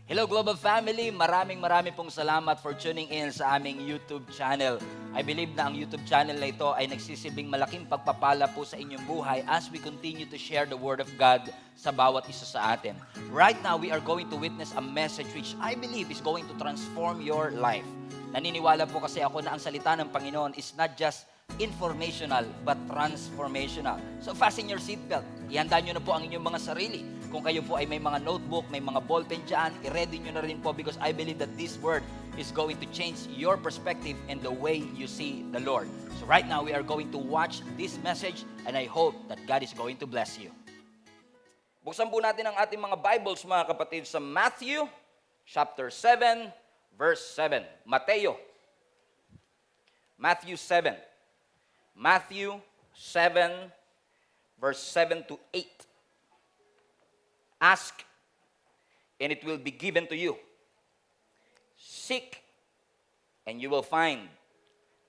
Hello Global Family! Maraming pong salamat for tuning in sa aming YouTube channel. I believe na ang YouTube channel na ito ay nagsisilbing malaking pagpapala po sa inyong buhay as we continue to share the Word of God sa bawat isa sa atin. Right now, we are going to witness a message which I believe is going to transform your life. Naniniwala po kasi ako na ang salita ng Panginoon is not just informational but transformational. So fasten your seatbelt. Ihanda nyo na po ang inyong mga sarili. Kung kayo po ay may mga notebook, may mga ballpen dyan, i-ready nyo na rin po because I believe that this word is going to change your perspective and the way you see the Lord. So right now, we are going to watch this message and I hope that God is going to bless you. Buksan po natin ang ating mga Bibles, mga kapatid, sa Matthew chapter 7, verse 7. Matthew 7. Matthew 7, verse 7 to 8. Ask, and it will be given to you. Seek, and you will find.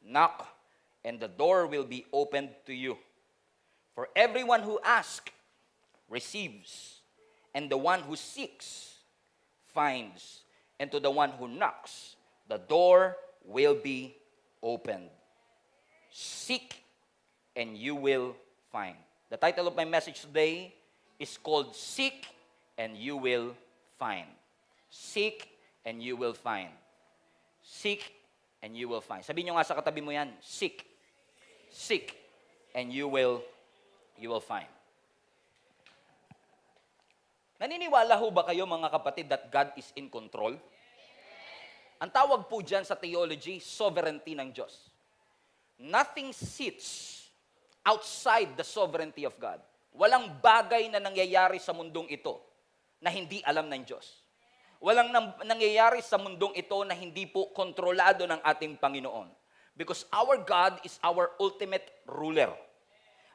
Knock, and the door will be opened to you. For everyone who asks, receives. And the one who seeks, finds. And to the one who knocks, the door will be opened. Seek, and you will find. The title of my message today is called Seek, and you will find. Seek, and you will find. Seek, and you will find. Sabihin nyo nga sa katabi mo yan, seek. Seek, and you will find. Naniniwala ho ba kayo, mga kapatid, that God is in control? Ang tawag po dyan sa theology, sovereignty ng Diyos. Nothing sits outside the sovereignty of God. Walang bagay na nangyayari sa mundong ito na hindi alam ng Diyos. Walang nangyayari sa mundong ito na hindi po kontrolado ng ating Panginoon. Because our God is our ultimate ruler.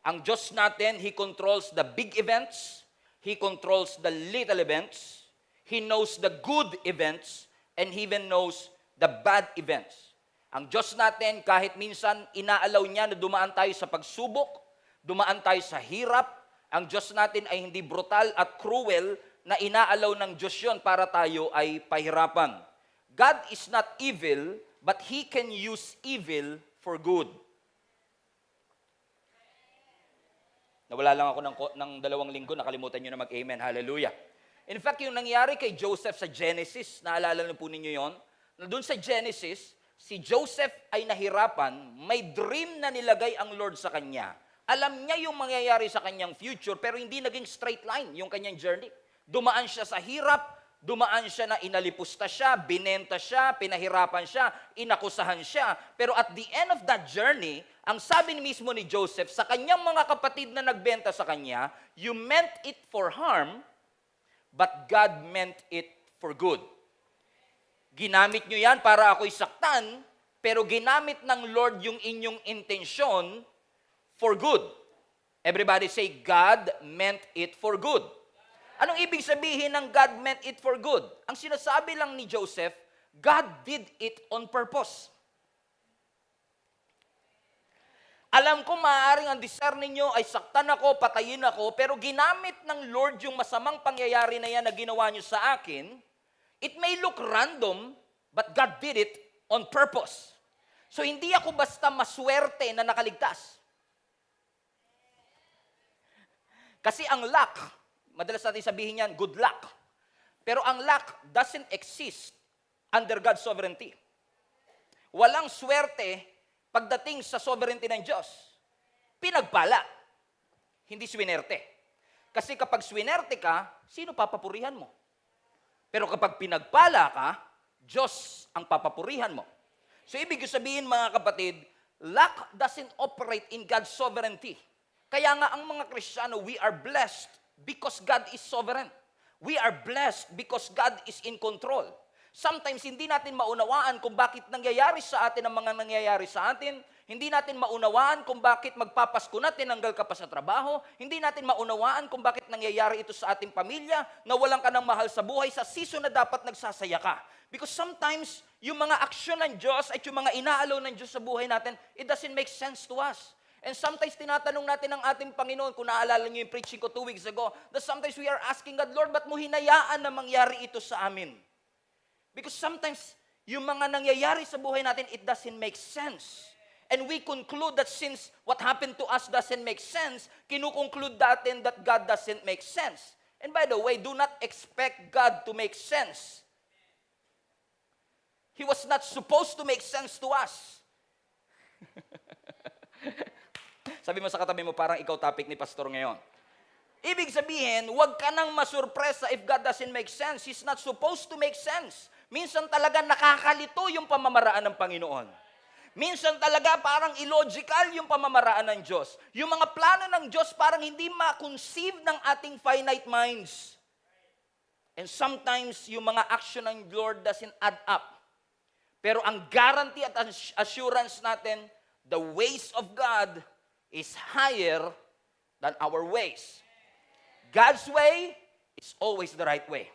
Ang Diyos natin, He controls the big events, He controls the little events, He knows the good events, and He even knows the bad events. Ang Diyos natin, kahit minsan inaalaw niya na dumaan tayo sa pagsubok, dumaan tayo sa hirap, ang Diyos natin ay hindi brutal at cruel na inaalaw ng Diyos yon para tayo ay pahirapan. God is not evil, but He can use evil for good. Nawala lang ako ng 2 linggo, nakalimutan nyo na mag-amen. Hallelujah. In fact, yung nangyari kay Joseph sa Genesis, naalala na po ninyo yon? Doon sa Genesis, si Joseph ay nahirapan, may dream na nilagay ang Lord sa kanya. Alam niya yung mangyayari sa kanyang future, pero hindi naging straight line yung kanyang journey. Dumaan siya sa hirap, dumaan siya na inalipusta siya, binenta siya, pinahirapan siya, inakusahan siya. Pero at the end of that journey, ang sabi mismo ni Joseph sa kanyang mga kapatid na nagbenta sa kanya, you meant it for harm, but God meant it for good. Ginamit nyo yan para ako'y saktan, pero ginamit ng Lord yung inyong intensyon for good. Everybody say, God meant it for good. Anong ibig sabihin ng God meant it for good? Ang sinasabi lang ni Joseph, God did it on purpose. Alam ko maaaring ang desire ninyo ay saktan ako, patayin ako, pero ginamit ng Lord yung masamang pangyayari na yan na ginawa nyo sa akin. It may look random, but God did it on purpose. So hindi ako basta maswerte na nakaligtas. Kasi ang luck, madalas natin sabihin yan, good luck. Pero ang luck doesn't exist under God's sovereignty. Walang swerte pagdating sa sovereignty ng Diyos. Pinagpala, hindi swinerte. Kasi kapag swinerte ka, sino papapurihan mo? Pero kapag pinagpala ka, Diyos ang papapurihan mo. So ibig sabihin, mga kapatid, luck doesn't operate in God's sovereignty. Kaya nga ang mga Kristiyano, we are blessed because God is sovereign. We are blessed because God is in control. Sometimes hindi natin maunawaan kung bakit nangyayari sa atin ang mga nangyayari sa atin. Hindi natin maunawaan kung bakit magpapasko na tinanggal ka pa sa trabaho. Hindi natin maunawaan kung bakit nangyayari ito sa ating pamilya, na walang ka ng mahal sa buhay sa season na dapat nagsasaya ka. Because sometimes, yung mga aksyon ng Diyos at yung mga inaalaw ng Diyos sa buhay natin, it doesn't make sense to us. And sometimes tinatanong natin ang ating Panginoon, kung naalala niyo yung preaching ko 2 weeks ago, that sometimes we are asking God, Lord, ba't mo hinayaan na mangyari ito sa amin? Because sometimes, yung mga nangyayari sa buhay natin, it doesn't make sense. And we conclude that since what happened to us doesn't make sense, kinukonclude natin that God doesn't make sense. And by the way, do not expect God to make sense. He was not supposed to make sense to us. Sabi mo sa katabi mo, parang ikaw topic ni pastor ngayon. Ibig sabihin, huwag ka nang masurpresa if God doesn't make sense. He's not supposed to make sense. Minsan talaga nakakalito yung pamamaraan ng Panginoon. Minsan talaga parang illogical yung pamamaraan ng Diyos. Yung mga plano ng Diyos parang hindi ma-conceive ng ating finite minds. And sometimes yung mga action ng Lord doesn't add up. Pero ang guarantee at assurance natin, the ways of God is higher than our ways. God's way is always the right way.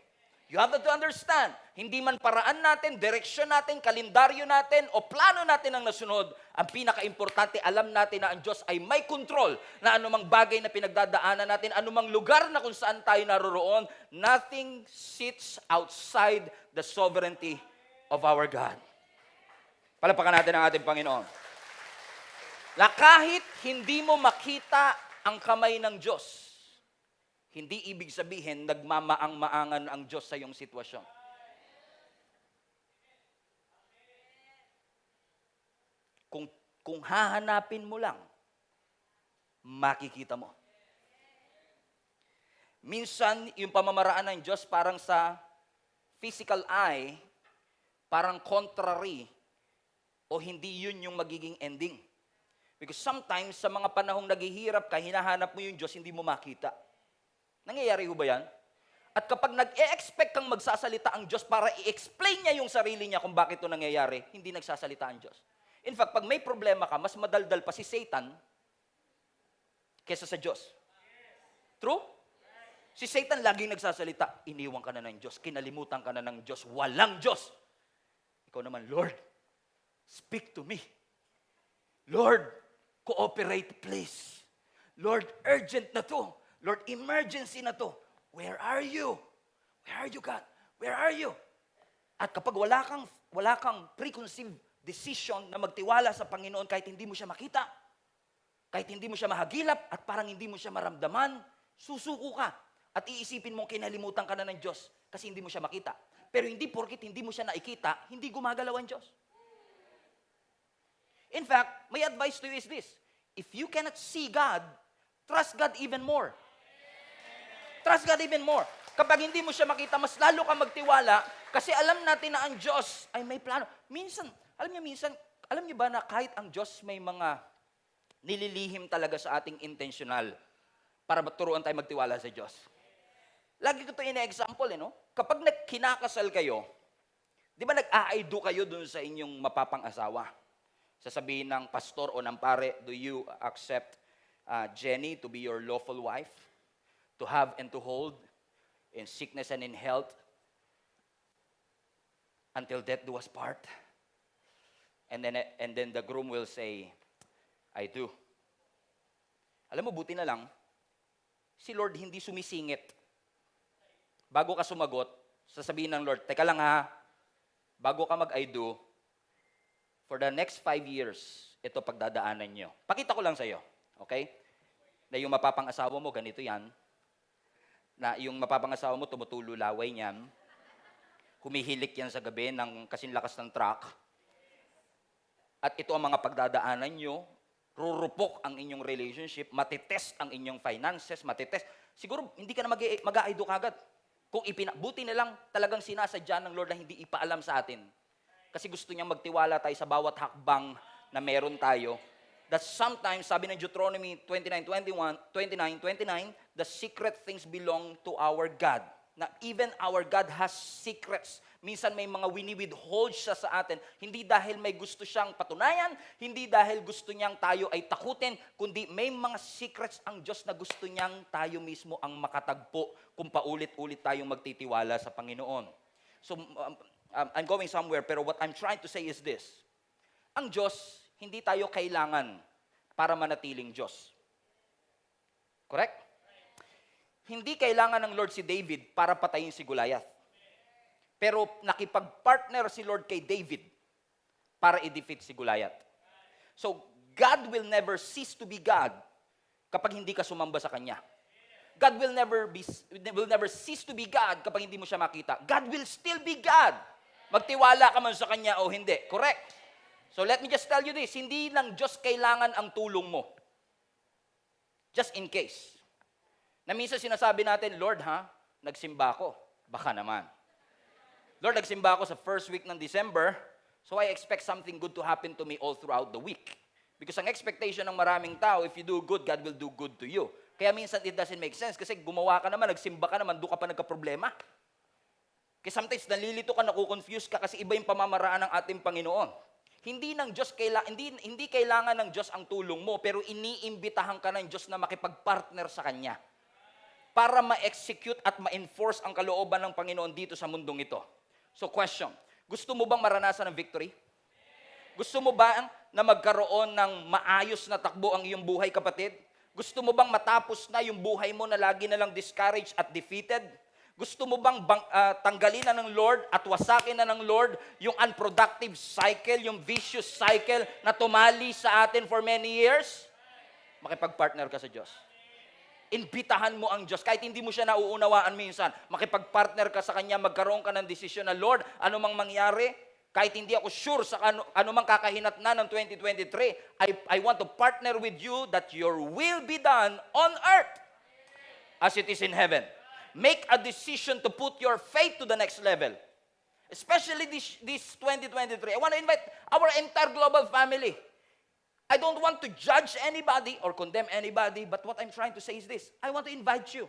You have to understand, hindi man paraan natin, direksyon natin, kalendaryo natin, o plano natin ang nasunod, ang pinaka-importante, alam natin na ang Diyos ay may control na anumang bagay na pinagdadaanan natin, anumang lugar na kung saan tayo naroroon, nothing sits outside the sovereignty of our God. Palapakan natin ang ating Panginoon. Na kahit hindi mo makita ang kamay ng Diyos, hindi ibig sabihin nagmamaang-maangan ang Diyos sa iyong sitwasyon. Kung hahanapin mo lang, makikita mo. Minsan, yung pamamaraan ng Diyos parang sa physical eye, parang contrary, o hindi yun yung magiging ending. Because sometimes, sa mga panahong naghihirap ka, hinahanap mo yung Diyos, hindi mo makita. Nangyayari ho ba yan? At kapag nag-e-expect kang magsasalita ang Diyos para i-explain niya yung sarili niya kung bakit ito nangyayari, hindi nagsasalita ang Diyos. In fact, pag may problema ka, mas madaldal pa si Satan kesa sa Diyos. True? Si Satan laging nagsasalita, iniwan ka na ng Diyos, kinalimutan ka na ng Diyos, walang Diyos. Ikaw naman, Lord, speak to me. Lord, cooperate please. Lord, urgent na to. Lord, emergency na to. Where are you? Where are you, God? Where are you? At kapag wala kang preconceived decision na magtiwala sa Panginoon kahit hindi mo siya makita, kahit hindi mo siya mahagilap, at parang hindi mo siya maramdaman, susuko ka. At iisipin mong kinalimutan ka na ng Diyos kasi hindi mo siya makita. Pero hindi porkit hindi mo siya nakikita, hindi gumagalaw ang Diyos. In fact, my advice to you is this. If you cannot see God, trust God even more. Trust God even more. Kapag hindi mo siya makita, mas lalo ka magtiwala kasi alam natin na ang Diyos ay may plano. Minsan, alam niyo ba na kahit ang Diyos may mga nililihim talaga sa ating intentional para turuan tayo magtiwala sa Diyos. Lagi ko ito ina-example, no? Kapag kinakasal kayo, di ba nag-a-I-do kayo dun sa inyong mapapang-asawa? Sasabihin ng pastor o ng pare, do you accept Jenny to be your lawful wife? To have and to hold in sickness and in health until death do us part. And then the groom will say, I do. Alam mo, buti na lang, si Lord hindi sumisingit. Bago ka sumagot, sasabihin ng Lord, teka lang ha, bago ka mag-I do, for the next 5 years, ito pagdadaanan nyo. Pakita ko lang sa iyo, okay? Na yung mapapang-asawa mo, ganito yan. Na yung mapapang-asawa mo, tumutulo laway niyan. Humihilik yan sa gabi ng kasinlakas ng truck. At ito ang mga pagdadaanan nyo. Rurupok ang inyong relationship. Matitest ang inyong finances. Matitest. Siguro, hindi ka na mag-a-I-do kagad. Kung buti na lang talagang sinasadya ng Lord na hindi ipaalam sa atin. Kasi gusto niyang magtiwala tayo sa bawat hakbang na meron tayo. That sometimes, sabi ng Deuteronomy 29:29, the secret things belong to our God. Na even our God has secrets. Minsan may mga wini-withhold siya sa atin. Hindi dahil may gusto siyang patunayan, hindi dahil gusto niyang tayo ay takutin, kundi may mga secrets ang Diyos na gusto niyang tayo mismo ang makatagpo kung paulit-ulit tayong magtitiwala sa Panginoon. So, I'm going somewhere, pero what I'm trying to say is this. Ang Diyos, hindi tayo kailangan para manatiling Diyos. Correct? Hindi kailangan ng Lord si David para patayin si Goliath. Pero nakipag-partner si Lord kay David para i-defeat si Goliath. So, God will never cease to be God kapag hindi ka sumamba sa Kanya. God will never cease to be God kapag hindi mo siya makita. God will still be God. Magtiwala ka man sa Kanya o hindi. Correct? So let me just tell you this, hindi ng Diyos kailangan ang tulong mo. Just in case. Na minsan sinasabi natin, Lord nagsimba ako. Baka naman. Lord, nagsimba ako sa first week ng December, so I expect something good to happen to me all throughout the week. Because ang expectation ng maraming tao, if you do good, God will do good to you. Kaya minsan it doesn't make sense kasi gumawa ka naman, nagsimba ka naman, doon ka pa nagka-problema. Kasi sometimes nalilito ka, nakukonfuse ka kasi iba yung pamamaraan ng ating Panginoon. Hindi kailangan ng Diyos ang tulong mo, pero iniimbitahan ka ng Diyos na makipag-partner sa Kanya para ma-execute at ma-enforce ang kalooban ng Panginoon dito sa mundong ito. So question, gusto mo bang maranasan ng victory? Gusto mo ba na magkaroon ng maayos na takbo ang iyong buhay, kapatid? Gusto mo bang matapos na yung buhay mo na lagi na lang discouraged at defeated? Gusto mo bang tanggalin na ng Lord at wasakin na ng Lord yung unproductive cycle, yung vicious cycle na tumali sa atin for many years? Makipag-partner ka sa Diyos. Imbitahan mo ang Diyos. Kahit hindi mo siya nauunawaan minsan, makipag-partner ka sa Kanya, magkaroon ka ng desisyon na, Lord, ano mang mangyari, kahit hindi ako sure sa ano mang kakahinatnan ng 2023, I want to partner with you that your will be done on earth as it is in heaven. Make a decision to put your faith to the next level. Especially this 2023. I want to invite our entire global family. I don't want to judge anybody or condemn anybody, but what I'm trying to say is this. I want to invite you.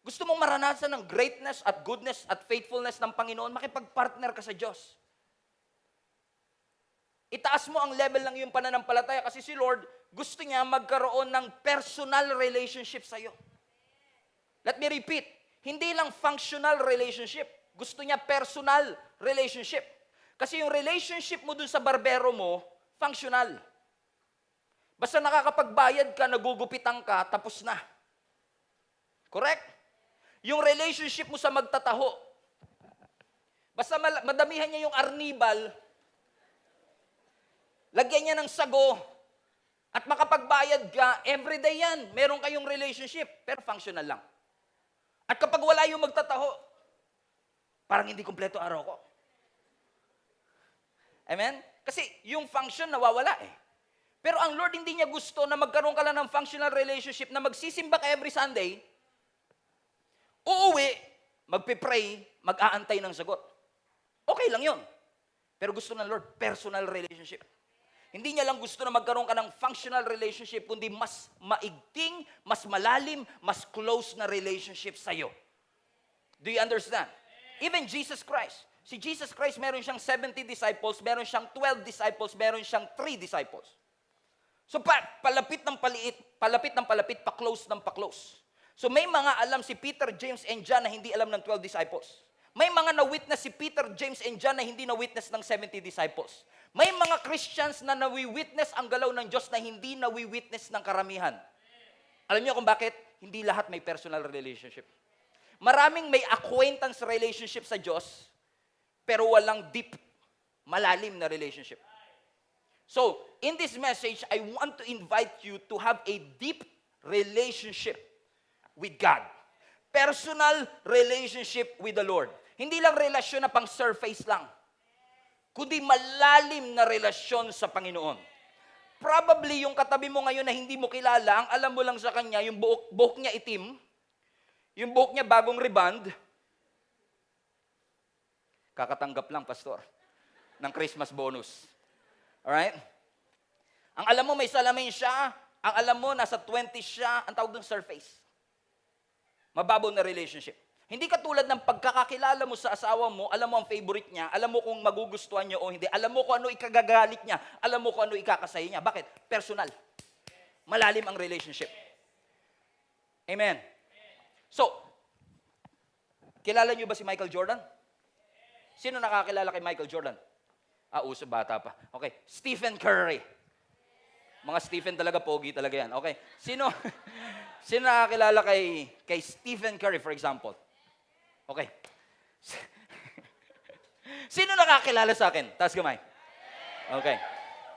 Gusto mong maranasan ng greatness at goodness at faithfulness ng Panginoon, makipag-partner ka sa Diyos. Itaas mo ang level ng iyong pananampalataya kasi si Lord, gusto niya magkaroon ng personal relationship sa iyo. Let me repeat, hindi lang functional relationship. Gusto niya personal relationship. Kasi yung relationship mo dun sa barbero mo, functional. Basta nakakapagbayad ka, nagugupitan ka, tapos na. Correct? Yung relationship mo sa magtataho, basta madamihan niya yung arnibal, lagyan niya ng sago, at makapagbayad ka, everyday yan. Meron kayong relationship, pero functional lang. At kapag wala yung magtataho, parang hindi kumpleto araw ko. Amen? Kasi yung function nawawala eh. Pero ang Lord hindi niya gusto na magkaroon ka lang ng functional relationship na magsisimba ka every Sunday, uuwi, magpipray, mag-aantay ng sagot. Okay lang yun. Pero gusto ng Lord, personal relationship. Hindi niya lang gusto na magkaroon ka ng functional relationship, kundi mas maigting, mas malalim, mas close na relationship sa'yo. Do you understand? Even Jesus Christ. Si Jesus Christ, meron siyang 70 disciples, meron siyang 12 disciples, meron siyang 3 disciples. So palapit ng palapit, pa-close ng pa-close. So may mga alam si Peter, James, and John na hindi alam ng 12 disciples. May mga na-witness si Peter, James, and John na hindi na-witness ng 70 disciples. May mga Christians na nawi-witness ang galaw ng Diyos na hindi nawi-witness ng karamihan. Alam niyo kung bakit? Hindi lahat may personal relationship. Maraming may acquaintance relationship sa Diyos, pero walang deep, malalim na relationship. So, in this message, I want to invite you to have a deep relationship with God. Personal relationship with the Lord. Hindi lang relasyon na pang surface lang, kundi malalim na relasyon sa Panginoon. Probably yung katabi mo ngayon na hindi mo kilala, ang alam mo lang sa kanya, yung buhok niya itim, yung buhok niya bagong reband, kakatanggap lang, pastor, ng Christmas bonus. Alright? Ang alam mo may salamin siya, ang alam mo nasa 20 siya, ang tawag doon surface. Mababaw na relationship. Hindi katulad ng pagkakakilala mo sa asawa mo, alam mo ang favorite niya, alam mo kung magugustuhan niya o hindi, alam mo kung ano ikagagalit niya, alam mo kung ano ikakasaya niya. Bakit? Personal. Malalim ang relationship. Amen. So, kilala niyo ba si Michael Jordan? Sino nakakilala kay Michael Jordan? Uso, bata pa. Okay, Stephen Curry. Mga Stephen talaga, pogi talaga yan. Okay, sino nakakilala kay Stephen Curry, for example? Okay. Sino nakakilala sa akin? Taas kamay. Okay.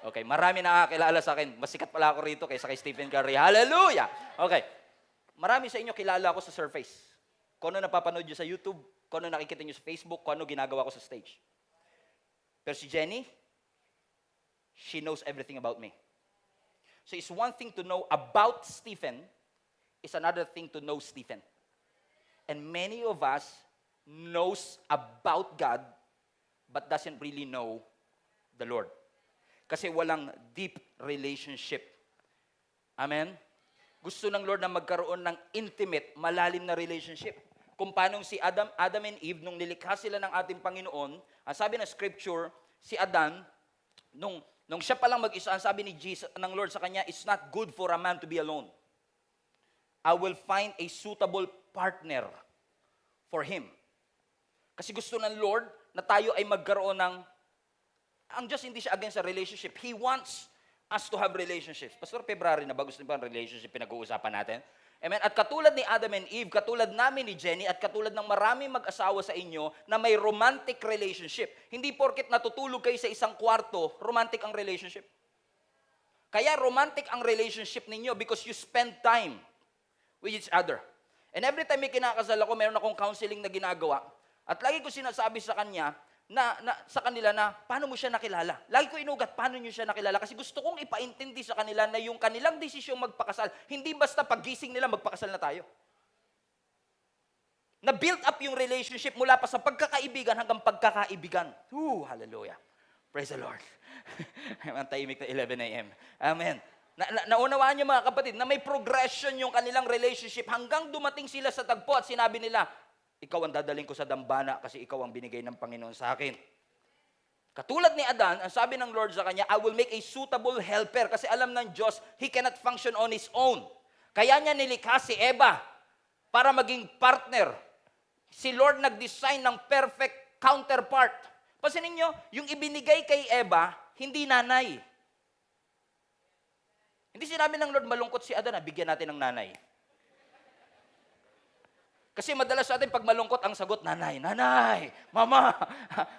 Okay, marami nakakilala sa akin. Mas sikat pala ako rito kaysa kay Stephen Curry. Hallelujah! Okay. Marami sa inyo kilala ako sa surface. Kung ano napapanood nyo sa YouTube, kung ano nakikita nyo sa Facebook, kung ano ginagawa ko sa stage. Pero si Jenny, she knows everything about me. So it's one thing to know about Stephen, it's another thing to know Stephen. And many of us knows about God, but doesn't really know the Lord. Kasi walang deep relationship. Amen? Gusto ng Lord na magkaroon ng intimate, malalim na relationship. Kung paano si Adam and Eve, nung nilikha sila ng ating Panginoon, ang sabi ng scripture, si Adan, nung siya palang mag-isa, ang sabi ni Jesus, ng Lord sa kanya, it's not good for a man to be alone. I will find a suitable partner for him. Kasi gusto ng Lord na tayo ay magkaroon ng, ang Diyos hindi siya against sa relationship. He wants us to have relationships. Pastor, February na ba gusto niyo ba ang relationship pinag-uusapan natin? Amen? At katulad ni Adam and Eve, katulad namin ni Jenny, at katulad ng maraming mag-asawa sa inyo na may romantic relationship. Hindi porket natutulog kayo sa isang kwarto, romantic ang relationship. Kaya romantic ang relationship ninyo because you spend time with each other. And every time may kinakasal ako, meron akong counseling na ginagawa. At lagi ko sinasabi sa kanya, sa kanila na, paano mo siya nakilala? Lagi ko inugat, paano niyo siya nakilala? Kasi gusto kong ipaintindi sa kanila na yung kanilang desisyong magpakasal, hindi basta paggising nila, magpakasal na tayo. Na-build up yung relationship mula pa sa pagkakaibigan hanggang pagkakaibigan. Hallelujah. Praise the Lord. Ang tahimik na 11 a.m. Amen. Naunawaan niyo mga kapatid, na may progression yung kanilang relationship hanggang dumating sila sa tagpo at sinabi nila, ikaw ang dadaling ko sa dambana kasi ikaw ang binigay ng Panginoon sa akin. Katulad ni Adan, ang sabi ng Lord sa kanya, I will make a suitable helper kasi alam ng Diyos, he cannot function on his own. Kaya niya nilikha si Eva para maging partner. Si Lord nag-design ng perfect counterpart. Pansinin niyo, yung ibinigay kay Eva, hindi nanay. Hindi sinabi ng Lord, malungkot si Adan, bigyan natin ng nanay. Kasi madalas sa atin, pag malungkot ang sagot, nanay, mama.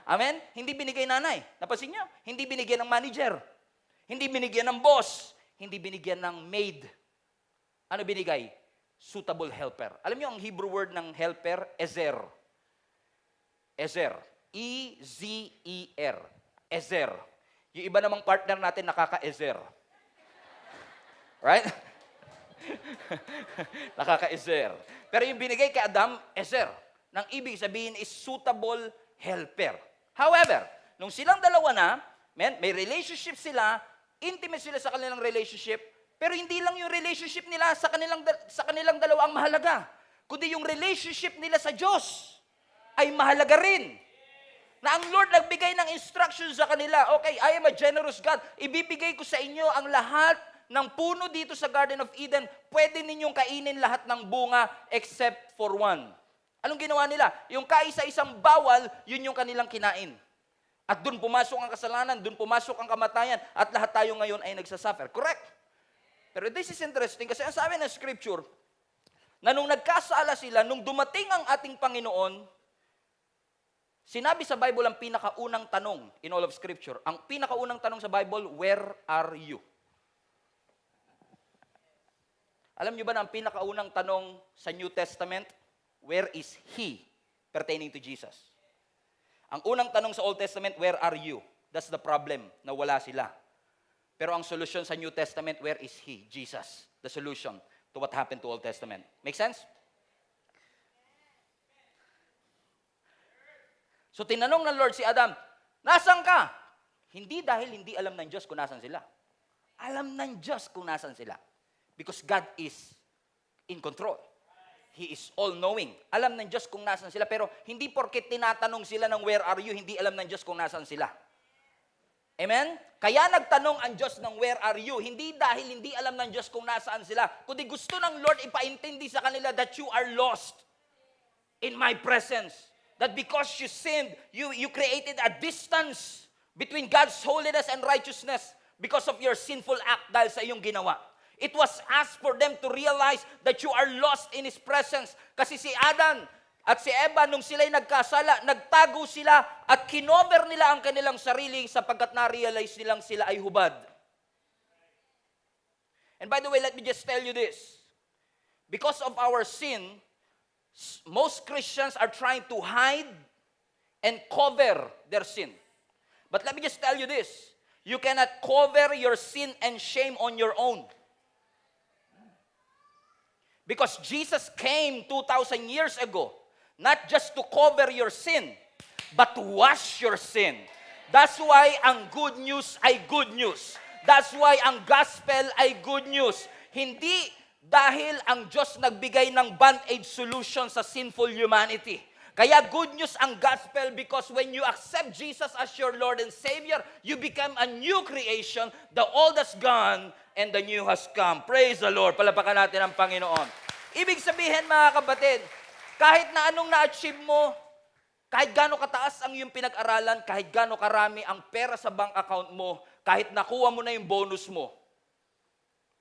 Amen? Hindi binigay nanay. Napansin niyo? Hindi binigyan ng manager. Hindi binigyan ng boss. Hindi binigyan ng maid. Ano binigay? Suitable helper. Alam niyo ang Hebrew word ng helper? Ezer. Ezer. E-Z-E-R. Ezer. Yung iba namang partner natin nakaka-ezer. Right? Nakaka-ezer. Pero yung binigay kay Adam, ezer. Nang ibig sabihin is suitable helper. However, nung silang dalawa na, may relationship sila, intimate sila sa kanilang relationship, pero hindi lang yung relationship nila sa kanilang dalawa ang mahalaga, kundi yung relationship nila sa Diyos ay mahalaga rin. Na ang Lord nagbigay ng instructions sa kanila, okay, I am a generous God, ibibigay ko sa inyo ang lahat ng puno dito sa Garden of Eden, pwede ninyong kainin lahat ng bunga except for one. Anong ginawa nila? Yung kaisa-isang bawal, yun yung kanilang kinain. At doon pumasok ang kasalanan, doon pumasok ang kamatayan, at lahat tayo ngayon ay nagsasuffer. Correct? Pero this is interesting kasi ang sabi ng Scripture, na nung nagkasala sila, nung dumating ang ating Panginoon, sinabi sa Bible ang pinakaunang tanong in all of Scripture. Ang pinakaunang tanong sa Bible, where are you? Alam niyo ba na ang pinakaunang tanong sa New Testament, where is He pertaining to Jesus? Ang unang tanong sa Old Testament, where are you? That's the problem, na wala sila. Pero ang solusyon sa New Testament, where is He? Jesus. The solution to what happened to Old Testament. Make sense? So tinanong ng Lord si Adam, nasan ka? Hindi dahil hindi alam ng Diyos kung nasan sila. Alam ng Diyos kung nasan sila. Because God is in control. He is all-knowing. Alam ng Diyos kung nasan sila, pero hindi porket tinatanong sila ng where are you, hindi alam ng Diyos kung nasan sila. Amen? Kaya nagtanong ang Diyos ng where are you, hindi dahil hindi alam ng Diyos kung nasaan sila, kundi gusto ng Lord ipaintindi sa kanila that you are lost in my presence. That because you sinned, you created a distance between God's holiness and righteousness because of your sinful act dahil sa iyong ginawa. It was asked for them to realize that you are lost in His presence. Kasi si At si Eva, nung sila'y nagkasala, nagtago sila at kinover nila ang kanilang sarili sapagkat na-realize nilang sila ay hubad. And by the way, let me just tell you this. Because of our sin, most Christians are trying to hide and cover their sin. But let me just tell you this. You cannot cover your sin and shame on your own. Because Jesus came 2,000 years ago, not just to cover your sin, but to wash your sin. That's why ang good news ay good news. That's why ang gospel ay good news. Hindi dahil ang Diyos nagbigay ng band-aid solution sa sinful humanity. Kaya good news ang gospel because when you accept Jesus as your Lord and Savior, you become a new creation. The old has gone and the new has come. Praise the Lord. Palapakan natin ang Panginoon. Ibig sabihin mga kapatid, kahit na anong na-achieve mo, kahit gaano kataas ang iyong pinag-aralan, kahit gaano karami ang pera sa bank account mo, kahit nakuha mo na yung bonus mo,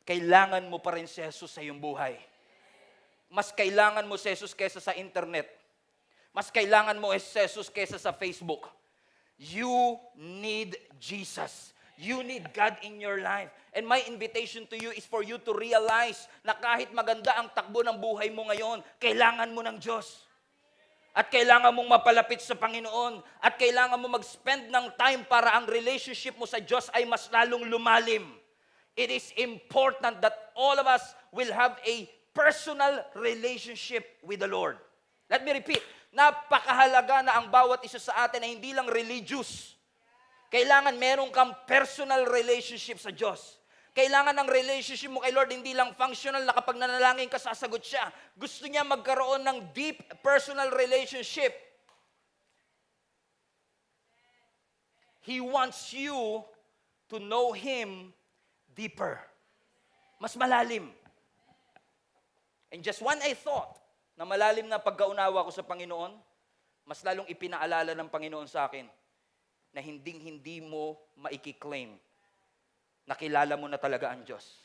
kailangan mo pa rin si Jesus sa iyong buhay. Mas kailangan mo si Jesus kaysa sa internet. Mas kailangan mo si Jesus kaysa sa Facebook. You need Jesus. You need God in your life. And my invitation to you is for you to realize na kahit maganda ang takbo ng buhay mo ngayon, kailangan mo ng Diyos. At kailangan mong mapalapit sa Panginoon. At kailangan mo mag-spend ng time para ang relationship mo sa Diyos ay mas lalong lumalim. It is important that all of us will have a personal relationship with the Lord. Let me repeat. Napakahalaga na ang bawat isa sa atin ay hindi lang religious. Kailangan meron kang personal relationship sa Diyos. Kailangan ng relationship mo kay Lord hindi lang functional na kapag nanalangin ka, sasagot siya. Gusto niya magkaroon ng deep personal relationship. He wants you to know Him deeper. Mas malalim. And just when I thought na malalim na pagkaunawa ko sa Panginoon, mas lalong ipinaalala ng Panginoon sa akin na hindi mo maiki-claim na kilala mo na talaga ang Diyos.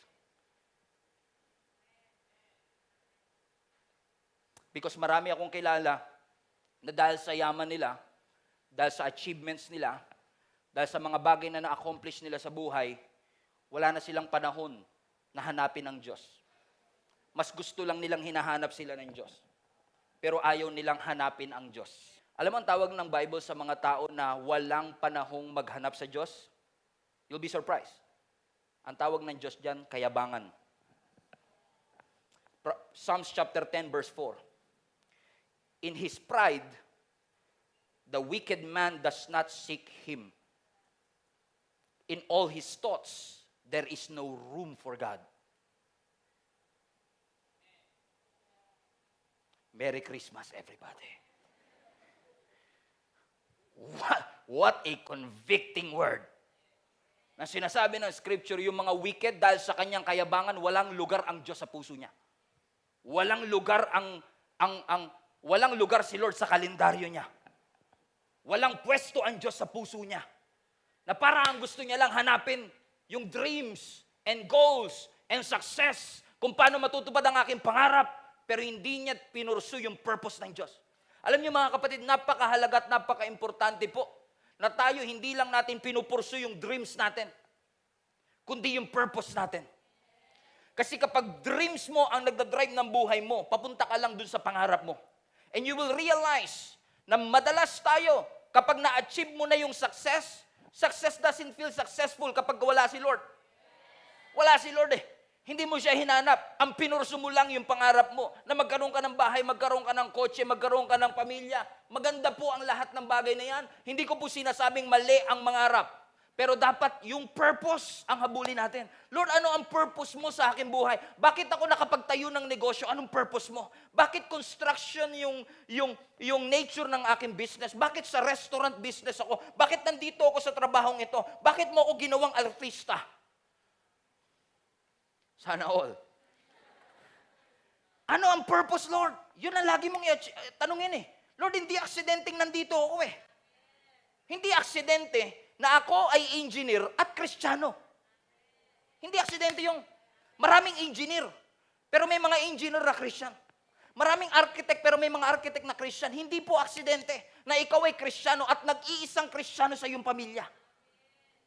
Because marami akong kilala na dahil sa yaman nila, dahil sa achievements nila, dahil sa mga bagay na na-accomplish nila sa buhay, wala na silang panahon na hanapin ang Diyos. Mas gusto lang nilang hinahanap sila ng Diyos. Pero ayaw nilang hanapin ang Diyos. Alam mo ang tawag ng Bible sa mga tao na walang panahong maghanap sa Diyos? You'll be surprised. Ang tawag ng Diyos dyan, kayabangan. Psalms chapter 10 verse 4. In his pride, the wicked man does not seek Him. In all his thoughts, there is no room for God. Merry Christmas, everybody. What a convicting word. Na sinasabi ng scripture, yung mga wicked, dahil sa kanyang kayabangan, walang lugar ang Diyos sa puso niya. Walang lugar walang lugar si Lord sa kalendaryo niya. Walang pwesto ang Diyos sa puso niya. Na parang gusto niya lang hanapin yung dreams and goals and success, kung paano matutupad ang aking pangarap, pero hindi niya pinursu yung purpose ng Diyos. Alam niyo mga kapatid, napakahalaga at napaka-importante po na tayo hindi lang natin pinupursu yung dreams natin, kundi yung purpose natin. Kasi kapag dreams mo ang nagdadrive ng buhay mo, papunta ka lang dun sa pangarap mo. And you will realize na madalas tayo, kapag na-achieve mo na yung success, success doesn't feel successful kapag wala si Lord. Wala si Lord eh. Hindi mo siya hinanap. Ang pinurso mo lang yung pangarap mo na magkaroon ka ng bahay, magkaroon ka ng kotse, magkaroon ka ng pamilya. Maganda po ang lahat ng bagay na yan. Hindi ko po sinasabing mali ang mangarap. Pero dapat yung purpose ang habulin natin. Lord, ano ang purpose mo sa aking buhay? Bakit ako nakapagtayo ng negosyo? Anong purpose mo? Bakit construction yung nature ng aking business? Bakit sa restaurant business ako? Bakit nandito ako sa trabahong ito? Bakit mo ako ginawang artista? Sana all. Ano ang purpose, Lord? Yun ang lagi mong tanungin eh. Lord, hindi aksidenteng nandito ako eh. Hindi aksidente na ako ay engineer at Kristiyano. Hindi aksidente yung maraming engineer, pero may mga engineer na Christian. Maraming architect pero may mga architect na Christian. Hindi po aksidente na ikaw ay Kristiyano at nag-iisang Kristiyano sa iyong pamilya.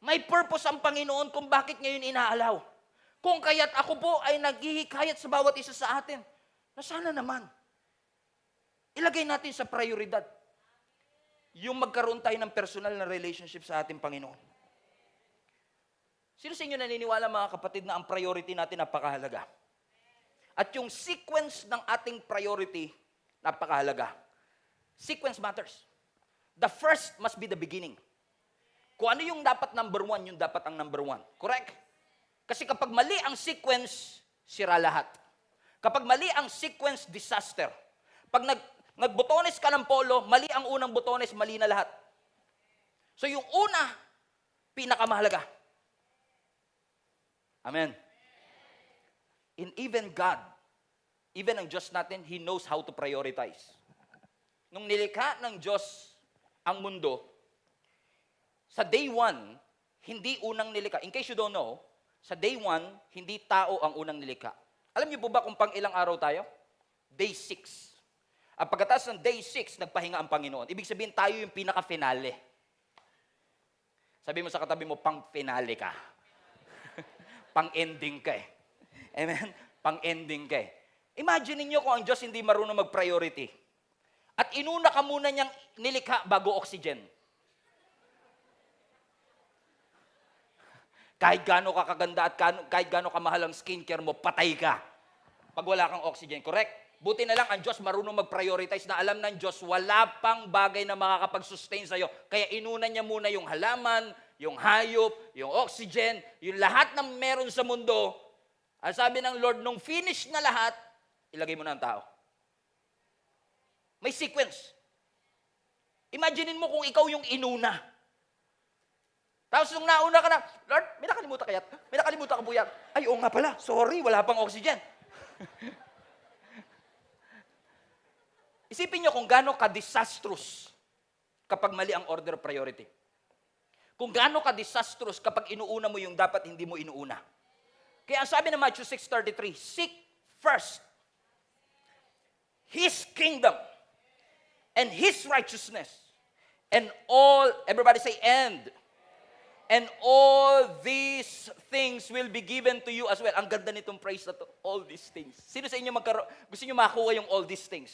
May purpose ang Panginoon kung bakit ngayon inaalaw. Kung kaya't ako po ay naghihikayat sa bawat isa sa atin na sana naman ilagay natin sa prioridad yung magkaroon tayo ng personal na relationship sa ating Panginoon. Sino sa inyo naniniwala mga kapatid na ang priority natin napakahalaga? At yung sequence ng ating priority, napakahalaga. Sequence matters. The first must be the beginning. Kung ano yung dapat number one, yung dapat ang number one. Correct? Kasi kapag mali ang sequence, sira lahat. Kapag mali ang sequence, disaster. Pag nagbotones ka ng polo, mali ang unang botones, mali na lahat. So yung una, pinakamahalaga. Amen. And even God, even ang Diyos natin, He knows how to prioritize. Nung nilikha ng Diyos ang mundo, sa day 1, hindi unang nilikha. In case you don't know, sa day 1, hindi tao ang unang nilikha. Alam niyo po ba kung pang ilang araw tayo? Day 6. At pagkatapos ng day 6, nagpahinga ang Panginoon. Ibig sabihin, tayo yung pinaka-finale. Sabi mo sa katabi mo, pang-finale ka. Pang-ending ka eh. Amen? Pang-ending ka eh. Imagine niyo kung ang Diyos hindi marunong mag-priority. At inuna ka muna niyang nilikha bago oxygen. Kahit gaano ka kaganda at kahit gaano kamahal ang skincare mo, patay ka. Pag wala kang oxygen, correct? Buti na lang ang Diyos marunong mag-prioritize na alam ng Diyos, wala pang bagay na makakapag-sustain sa'yo. Kaya inuna niya muna yung halaman, yung hayop, yung oxygen, yung lahat ng meron sa mundo. Ang sabi ng Lord, nung finish na lahat, ilagay mo na ang tao. May sequence. Imaginein mo kung ikaw yung inuna. Tapos nung nauna ka na, Lord, may nakalimutan kaya? May nakalimutan ka buya? Ay, oo nga pala, sorry, wala pang oxygen. Isipin nyo kung gaano ka-disastrous kapag mali ang order of priority. Kung gaano ka-disastrous kapag inuuna mo yung dapat hindi mo inuuna. Kaya ang sabi ng Matthew 6:33, seek first His kingdom and His righteousness and all, everybody say and all these things will be given to you as well. Ang ganda nitong phrase na to, all these things. Sino sa inyo gusto nyo makakuha yung all these things?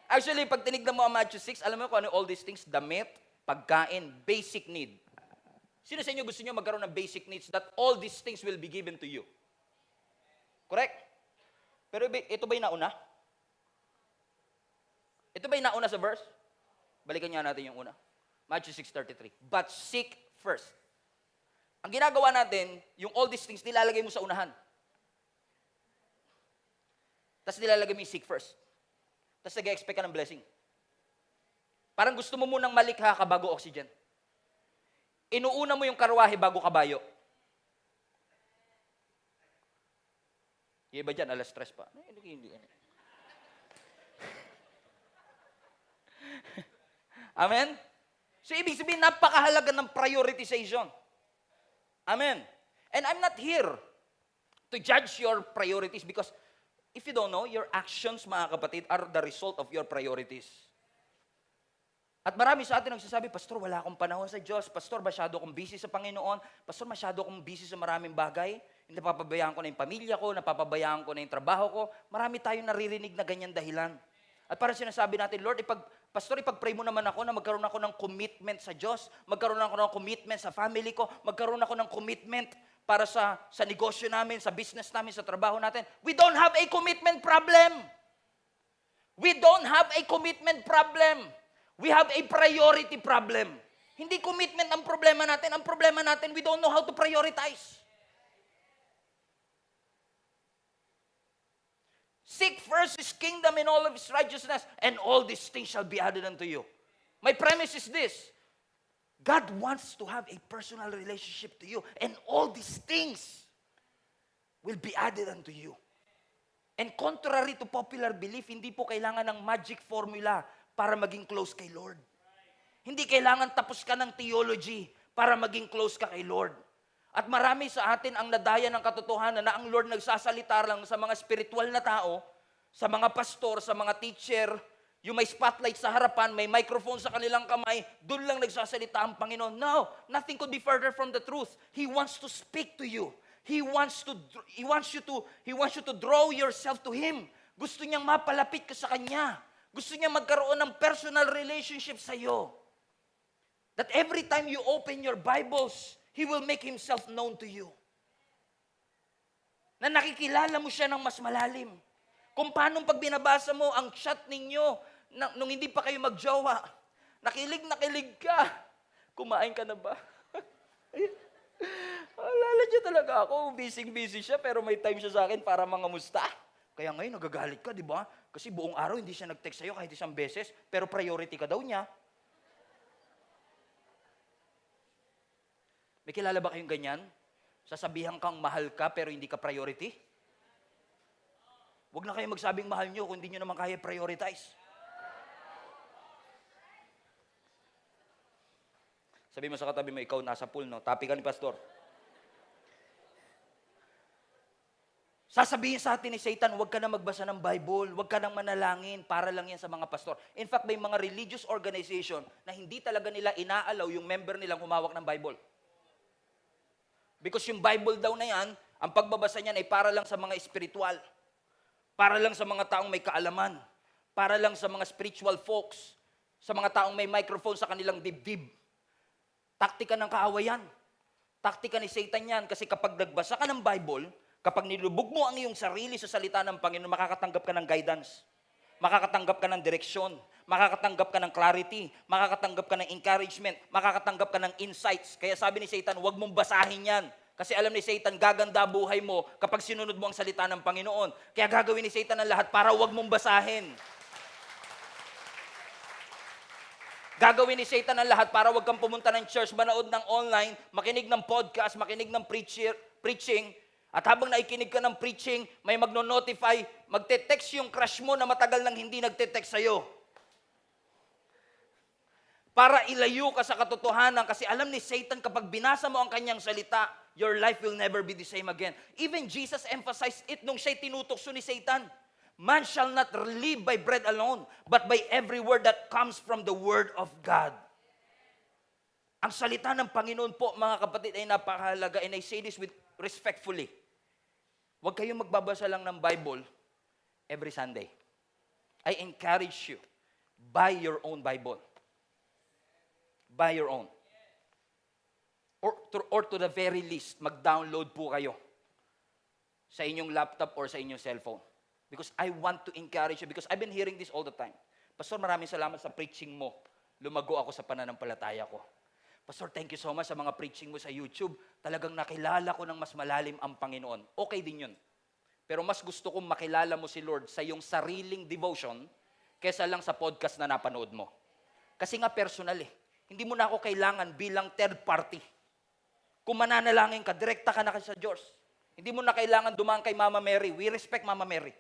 Actually, pag tinignan mo ang Matthew 6, alam mo kung ano all these things? Damit, pagkain, basic need. Sino sa inyo gusto nyo magkaroon ng basic needs that all these things will be given to you? Correct? Pero ito ba yung nauna? Ito ba yung nauna sa verse? Balikan nga natin yung una. Matthew 6:33. But seek first. Ang ginagawa natin, yung all these things, nilalagay mo sa unahan. Tapos nilalagay mo yung seek first. Tapos nag-expect ka ng blessing. Parang gusto mo munang malikha ka bago oxygen. Inuuna mo yung karwahe bago kabayo. Yung iba dyan, alas stress pa. Hindi. Amen? So, ibig sabihin, napakahalaga ng prioritization. Amen? And I'm not here to judge your priorities because if you don't know, your actions, mga kapatid, are the result of your priorities. At marami sa atin nagsasabi, Pastor, wala akong panahon sa Diyos. Pastor, masyado akong busy sa Panginoon. Pastor, masyado akong busy sa maraming bagay. Napapabayaan ko na yung pamilya ko, napapabayaan ko na yung trabaho ko. Marami tayong naririnig na ganyan dahilan. At parang sinasabi natin, Lord, Pastor, ipag-pray mo naman ako na magkaroon ako ng commitment sa Diyos, magkaroon ako ng commitment sa family ko, magkaroon ako ng commitment para sa negosyo namin, sa business namin, sa trabaho natin. We don't have a commitment problem. We don't have a commitment problem. We have a priority problem. Hindi commitment ang problema natin. Ang problema natin, we don't know how to prioritize. Seek first His kingdom and all of His righteousness, and all these things shall be added unto you. My premise is this. God wants to have a personal relationship to you, and all these things will be added unto you. And contrary to popular belief, hindi po kailangan ng magic formula para maging close kay Lord. Hindi kailangan tapos ka ng theology para maging close ka kay Lord. At marami sa atin ang nadaya ng katotohanan na ang Lord nagsasalita lang sa mga spiritual na tao, sa mga pastor, sa mga teacher, yung may spotlight sa harapan, may microphone sa kanilang kamay, doon lang nagsasalita ang Panginoon. No, nothing could be further from the truth. He wants to speak to you. He wants you to draw yourself to Him. Gusto niyang mapalapit ka sa Kanya. Gusto niya magkaroon ng personal relationship sa iyo. That every time you open your Bibles, He will make Himself known to you. Na nakikilala mo siya ng mas malalim. Kung paano pag binabasa mo ang chat ninyo, nung hindi pa kayo magjowa, nakilig ka. Kumain ka na ba? Alala niya talaga ako, busy siya, pero may time siya sa akin para mangamusta. Kaya ngayon, nagagalit ka, di ba? Kasi buong araw hindi siya nag-text sa'yo kahit isang beses, pero priority ka daw niya. May kilala ba kayong ganyan? Sasabihan kang mahal ka, pero hindi ka priority? Huwag na kayo magsabing mahal nyo kung hindi nyo naman kaya prioritize. Sabi mo sa katabi mo, ikaw nasa pool, no? Tapi ka ni pastor. Sasabihin sa atin ni Satan, huwag ka na magbasa ng Bible, huwag ka nang manalangin, para lang yan sa mga pastor. In fact, may mga religious organization na hindi talaga nila inaalaw yung member nilang humawak ng Bible. Because yung Bible daw na yan, ang pagbabasa niyan ay para lang sa mga espiritual, para lang sa mga taong may kaalaman, para lang sa mga spiritual folks, sa mga taong may microphone sa kanilang dibdib. Taktika ng kaawayan. Taktika ni Satan yan. Kasi kapag nagbasa ka ng Bible, kapag nilubog mo ang iyong sarili sa salita ng Panginoon, makakatanggap ka ng guidance. Makakatanggap ka ng direksyon. Makakatanggap ka ng clarity. Makakatanggap ka ng encouragement. Makakatanggap ka ng insights. Kaya sabi ni Satan, huwag mong basahin yan. Kasi alam ni Satan, gaganda buhay mo kapag sinunod mo ang salita ng Panginoon. Kaya gagawin ni Satan ang lahat para huwag mong basahin. Gagawin ni Satan ang lahat para huwag kang pumunta ng church, manood ng online, makinig ng podcast, makinig ng preaching, at habang naikinig ka ng preaching, may magno-notify, magte-text yung crush mo na matagal nang hindi nagte-text sa'yo. Para ilayo ka sa katotohanan, kasi alam ni Satan kapag binasa mo ang kanyang salita, your life will never be the same again. Even Jesus emphasized it nung siya'y tinutokso ni Satan. Man shall not live by bread alone, but by every word that comes from the Word of God. Ang salita ng Panginoon po, mga kapatid, ay napakahalaga, and I say this with respectfully. Huwag kayong magbabasa lang ng Bible every Sunday. I encourage you, buy your own Bible. Buy your own. Or to the very least, mag-download po kayo sa inyong laptop or sa inyong cellphone. Because I want to encourage you, because I've been hearing this all the time. Pastor, maraming salamat sa preaching mo. Lumago ako sa pananampalataya ko. Pastor, thank you so much sa mga preaching mo sa YouTube. Talagang nakilala ko ng mas malalim ang Panginoon. Okay din yun. Pero mas gusto kong makilala mo si Lord sa iyong sariling devotion kesa lang sa podcast na napanood mo. Kasi nga personal eh. Hindi mo na ako kailangan bilang third party. Kung mananalangin ka, direkta ka na sa Diyos. Hindi mo na kailangan dumaan kay Mama Mary. We respect Mama Mary.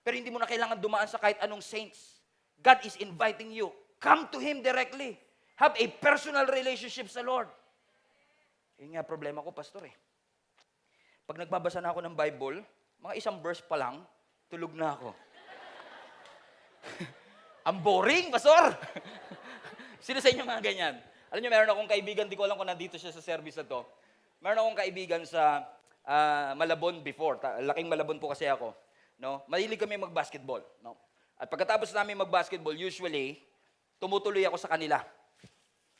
Pero hindi mo na kailangan dumaan sa kahit anong saints. God is inviting you. Come to Him directly. Have a personal relationship sa Lord. Yun nga problema ko, pastor eh. Pag nagbabasa na ako ng Bible, mga isang verse pa lang, tulog na ako. Ang boring, pastor! Sino sa inyo mga ganyan? Alam niyo, meron akong kaibigan, di ko alam kung nandito siya sa service na to. Meron akong kaibigan sa Malabon before. Laking Malabon po kasi ako. No? Mahilig kami mag-basketball. No? At pagkatapos namin mag-basketball, usually, tumutuloy ako sa kanila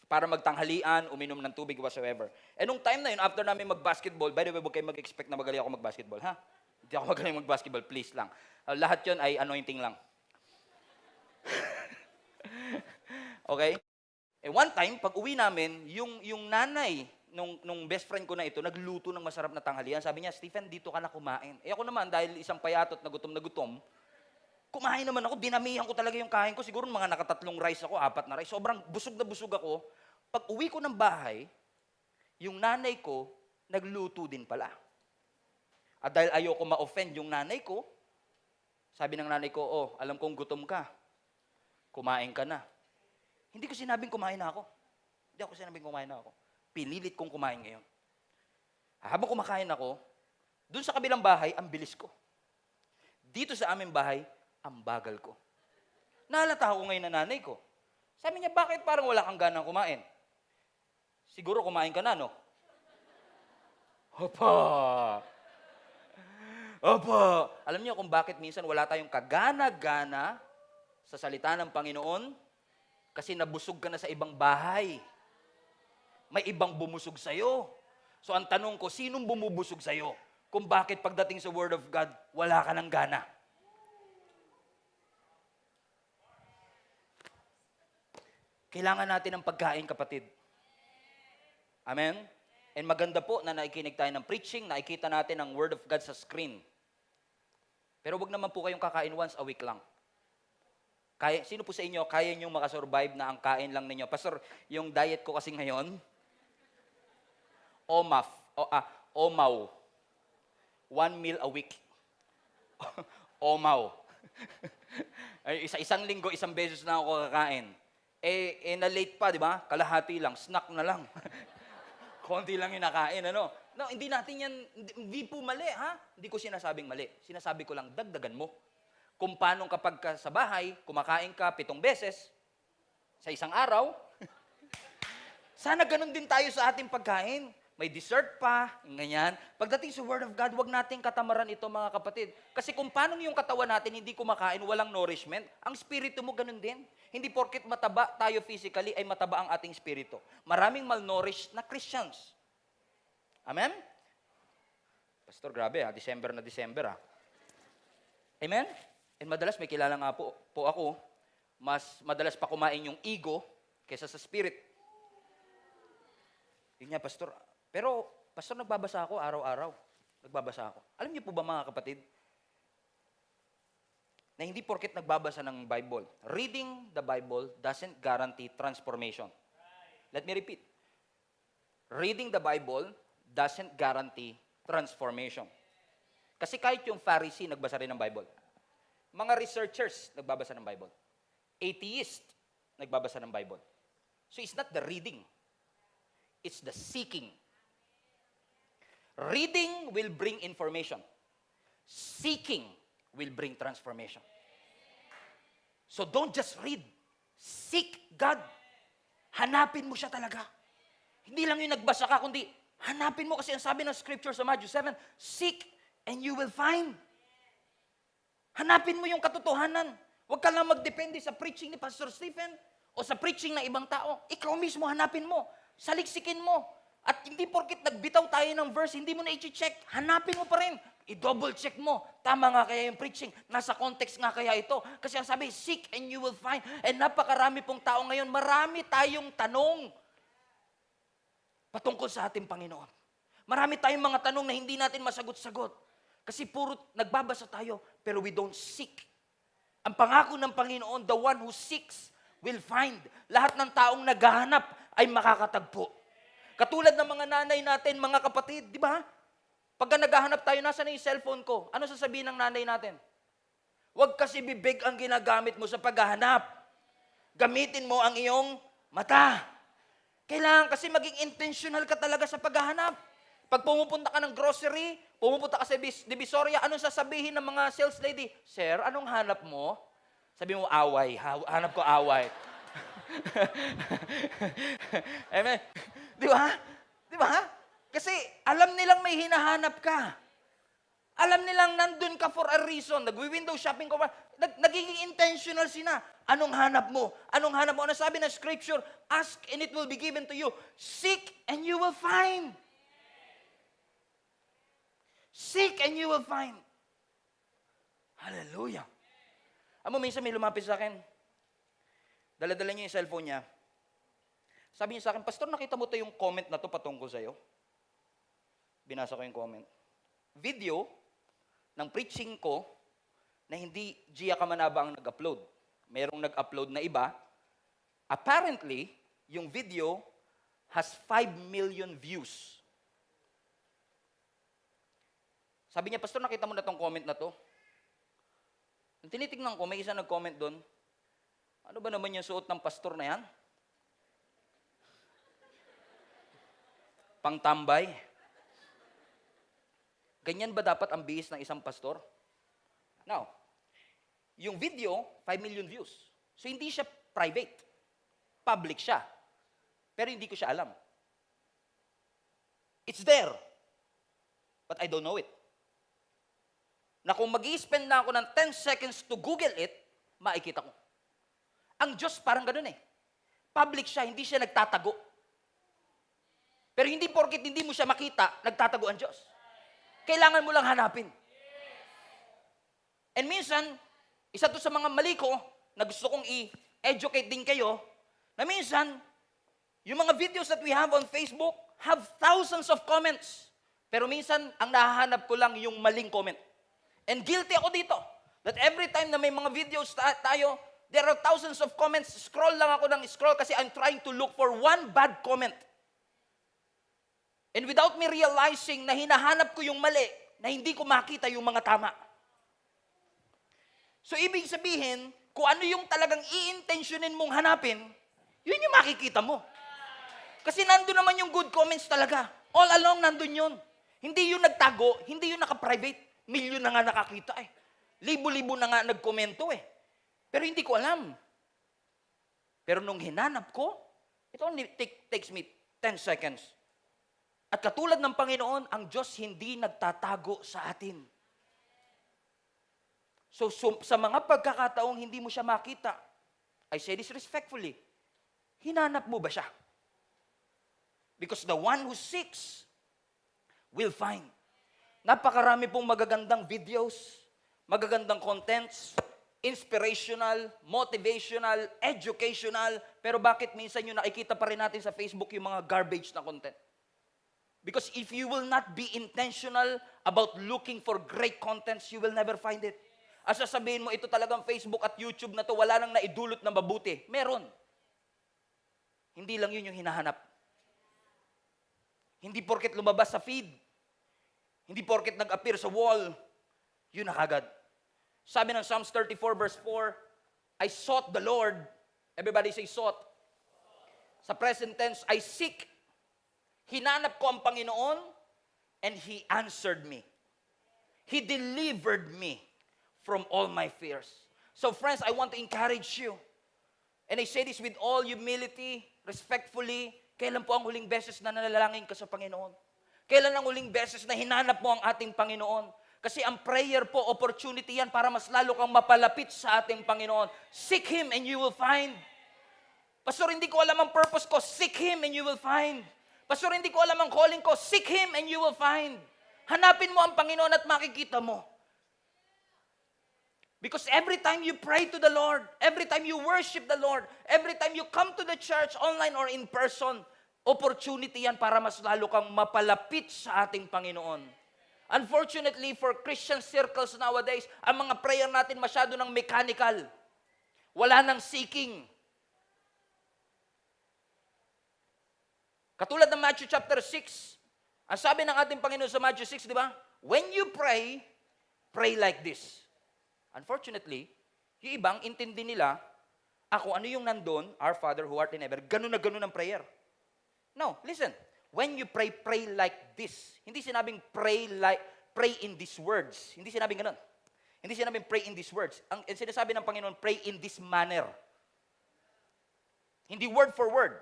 para magtanghalian, uminom ng tubig, whatsoever. And nung time na yun, after namin mag-basketball, by the way, huwag kayo mag-expect na magaling ako mag-basketball, ha? Hindi ako magaling mag-basketball, please lang. Lahat yun ay anointing lang. Okay? And one time, pag uwi namin, yung nanay nung best friend ko na ito, nagluto ng masarap na tanghalian. Sabi niya, Stephen, dito ka na kumain. Eh ako naman, dahil isang payatot na gutom, kumain naman ako, dinamihan ko talaga yung kain ko. Siguro mga nakatatlong rice ako, 4 na rice. Sobrang busog na busog ako. Pag uwi ko ng bahay, yung nanay ko, nagluto din pala. At dahil ayoko ma-offend yung nanay ko, sabi ng nanay ko, oh, alam kong gutom ka. Kumain ka na. Hindi ko sinabing kumain na ako. Hindi ako sinabing kumain na ako. Pinilit kong kumain ngayon. Habang kumakain ako, dun sa kabilang bahay, ang bilis ko. Dito sa aming bahay, Ang bagal ko. Nahalata ako ngayon na nanay ko. Sabi niya, bakit parang wala kang ganang kumain? Siguro kumain ka na, no? Opo. Opo. Alam niyo kung bakit minsan wala tayong kagana-gana sa salita ng Panginoon? Kasi nabusog ka na sa ibang bahay. May ibang bumusog sa'yo. So ang tanong ko, sinong bumubusog sa'yo? Kung bakit pagdating sa Word of God, wala ka ng gana? Kailangan natin ng pagkain, kapatid. Amen? And maganda po na nakikinig tayo ng preaching, nakikita natin ang Word of God sa screen. Pero wag naman po kayong kakain once a week lang. Sino po sa inyo, kaya nyo makasurvive na ang kain lang ninyo? Pastor, yung diet ko kasi ngayon, OMAW. 1 meal a week. OMAW. Isang linggo, isang beses na ako kakain. Na-late pa, di ba? Kalahati lang, snack na lang. Konti lang yung nakain, ano? No, hindi natin yan, hindi po mali, ha? Hindi ko sinasabing mali. Sinasabi ko lang, dagdagan mo. Kung paano kapag ka sa bahay, kumakain ka 7 beses sa isang araw, sana ganun din tayo sa ating pagkain. May dessert pa, ganyan. Pagdating sa Word of God, wag nating katamaran ito, mga kapatid. Kasi kung paano yung katawan natin hindi kumakain, walang nourishment, ang spirito mo ganun din. Hindi porket mataba tayo physically, ay mataba ang ating spirito. Maraming malnourished na Christians. Amen? Pastor, grabe ha, December na December ha. Amen? And madalas, may kilala nga po ako, mas madalas pa kumain yung ego kaysa sa spirit. Yun nga, Pastor. Pero, Pastor, nagbabasa ako araw-araw. Nagbabasa ako. Alam niyo po ba, mga kapatid, na hindi porket nagbabasa ng Bible, reading the Bible doesn't guarantee transformation. Let me repeat. Reading the Bible doesn't guarantee transformation. Kasi kahit yung Pharisee nagbasa rin ng Bible. Mga researchers nagbabasa ng Bible. Atheist nagbabasa ng Bible. So it's not the reading. It's the seeking. Reading will bring information. Seeking will bring transformation. So don't just read. Seek God. Hanapin mo siya talaga. Hindi lang yung nagbasa ka, kundi hanapin mo, kasi ang sabi ng scripture sa Matthew 7, seek and you will find. Hanapin mo yung katotohanan. Huwag ka lang magdepende sa preaching ni Pastor Stephen o sa preaching ng ibang tao. Ikaw mismo hanapin mo. Saliksikin mo. At hindi porkit nagbitaw tayo ng verse, hindi mo na i-check. Hanapin mo pa rin. I-double check mo. Tama nga kaya yung preaching? Nasa context nga kaya ito? Kasi ang sabi, seek and you will find. And napakarami pong tao ngayon, marami tayong tanong patungkol sa ating Panginoon. Marami tayong mga tanong na hindi natin masagot-sagot. Kasi puro nagbabasa tayo, pero we don't seek. Ang pangako ng Panginoon, the one who seeks will find. Lahat ng taong naghahanap ay makakatagpo. Katulad ng mga nanay natin, mga kapatid, di ba? Pagka naghahanap tayo, nasa na yung cellphone ko? Ano sasabihin ng nanay natin? Huwag kasi bibig ang ginagamit mo sa paghahanap. Gamitin mo ang iyong mata. Kailangan kasi maging intentional ka talaga sa paghahanap. Pag pumupunta ka ng grocery, pumupunta ka sa Divisoria, anong sasabihin ng mga sales lady? Sir, anong hanap mo? Sabi mo, away. Hanap ko away. Amen. Di ba? Di ba? Kasi alam nilang may hinahanap ka. Alam nilang nandun ka for a reason. Nag-window shopping ka pa. Nagiging intentional sila. Anong hanap mo? Anong hanap mo? Ano sabi ng scripture? Ask and it will be given to you. Seek and you will find. Seek and you will find. Hallelujah. Amo, minsan may lumapit sa akin. Dala-dala niya yung cellphone niya. Sabi niya sa akin, Pastor, nakita mo to yung comment na to patungkol sa'yo? Binasa ko yung comment. Video ng preaching ko na hindi Gia Kamanaba ang nag-upload. Merong nag-upload na iba. Apparently, yung video has 5 million views. Sabi niya, Pastor, nakita mo na tong comment na to? Nung tinitignan ko, may isa nag-comment doon. Ano ba naman yung suot ng pastor na yan? Pangtambay. Ganyan ba dapat ang bihis ng isang pastor? Now, yung video, 5 million views. So hindi siya private. Public siya. Pero hindi ko siya alam. It's there. But I don't know it. Na kung mag-i-spend na ako ng 10 seconds to Google it, makikita ko. Ang Diyos parang ganun eh. Public siya, hindi siya nagtatago. Pero hindi porkit hindi mo siya makita, nagtatago ang Diyos. Kailangan mo lang hanapin. And minsan, isa to sa mga mali ko, na gusto kong i-educate din kayo, na minsan, yung mga videos that we have on Facebook have thousands of comments. Pero minsan, ang nahahanap ko lang yung maling comment. And guilty ako dito. That every time na may mga videos tayo, there are thousands of comments. Scroll lang ako ng scroll kasi I'm trying to look for one bad comment. And without me realizing na hinahanap ko yung mali, na hindi ko makita yung mga tama. So, ibig sabihin, kung ano yung talagang i-intentionin mong hanapin, yun yung makikita mo. Kasi nandun naman yung good comments talaga. All along nandun yun. Hindi yung nagtago, hindi yung naka-private. Milyon na nga nakakita eh. Libo-libo na nga nagkomento eh. Pero hindi ko alam. Pero nung hinanap ko, it only takes me 10 seconds. At katulad ng Panginoon, ang Diyos hindi nagtatago sa atin. So, sa mga pagkakataong hindi mo siya makita, I say this respectfully, hinanap mo ba siya? Because the one who seeks will find. Napakarami pong magagandang videos, magagandang contents, inspirational, motivational, educational, pero bakit minsan yung nakikita pa rin natin sa Facebook yung mga garbage na content? Because if you will not be intentional about looking for great contents, you will never find it. At sasabihin mo, ito talagang Facebook at YouTube na to, wala nang naidulot na mabuti. Meron. Hindi lang yun yung hinahanap. Hindi porket lumabas sa feed. Hindi porket nag-appear sa wall. Yun na kagad. Sabi ng Psalms 34 verse 4, I sought the Lord. Everybody say sought. Sa present tense, I seek. Hinanap ko ang Panginoon and He answered me. He delivered me from all my fears. So friends, I want to encourage you. And I say this with all humility, respectfully. Kailan po ang huling beses na nanalangin ka sa Panginoon? Kailan ang huling beses na hinanap mo ang ating Panginoon? Kasi ang prayer po, opportunity yan para mas lalo kang mapalapit sa ating Panginoon. Seek Him and you will find. Pastor, hindi ko alam ang purpose ko. Seek Him and you will find. Pastor, hindi ko alam ang calling ko. Seek Him and you will find. Hanapin mo ang Panginoon at makikita mo. Because every time you pray to the Lord, every time you worship the Lord, every time you come to the church, online or in person, opportunity yan para mas lalo kang mapalapit sa ating Panginoon. Unfortunately, for Christian circles nowadays, ang mga prayer natin masyado ng mechanical. Wala nang seeking. Katulad ng Matthew chapter 6, ang sabi ng ating Panginoon sa Matthew 6, di ba? When you pray, pray like this. Unfortunately, yung ibang intindi nila, ako ano yung nandun, our Father who art in heaven, ganun na ganun ang prayer. No, listen. When you pray, pray like this. Hindi sinabing pray in these words. Hindi sinabing ganun. Hindi sinabing pray in these words. Ang sinasabi ng Panginoon, pray in this manner. Hindi word for word,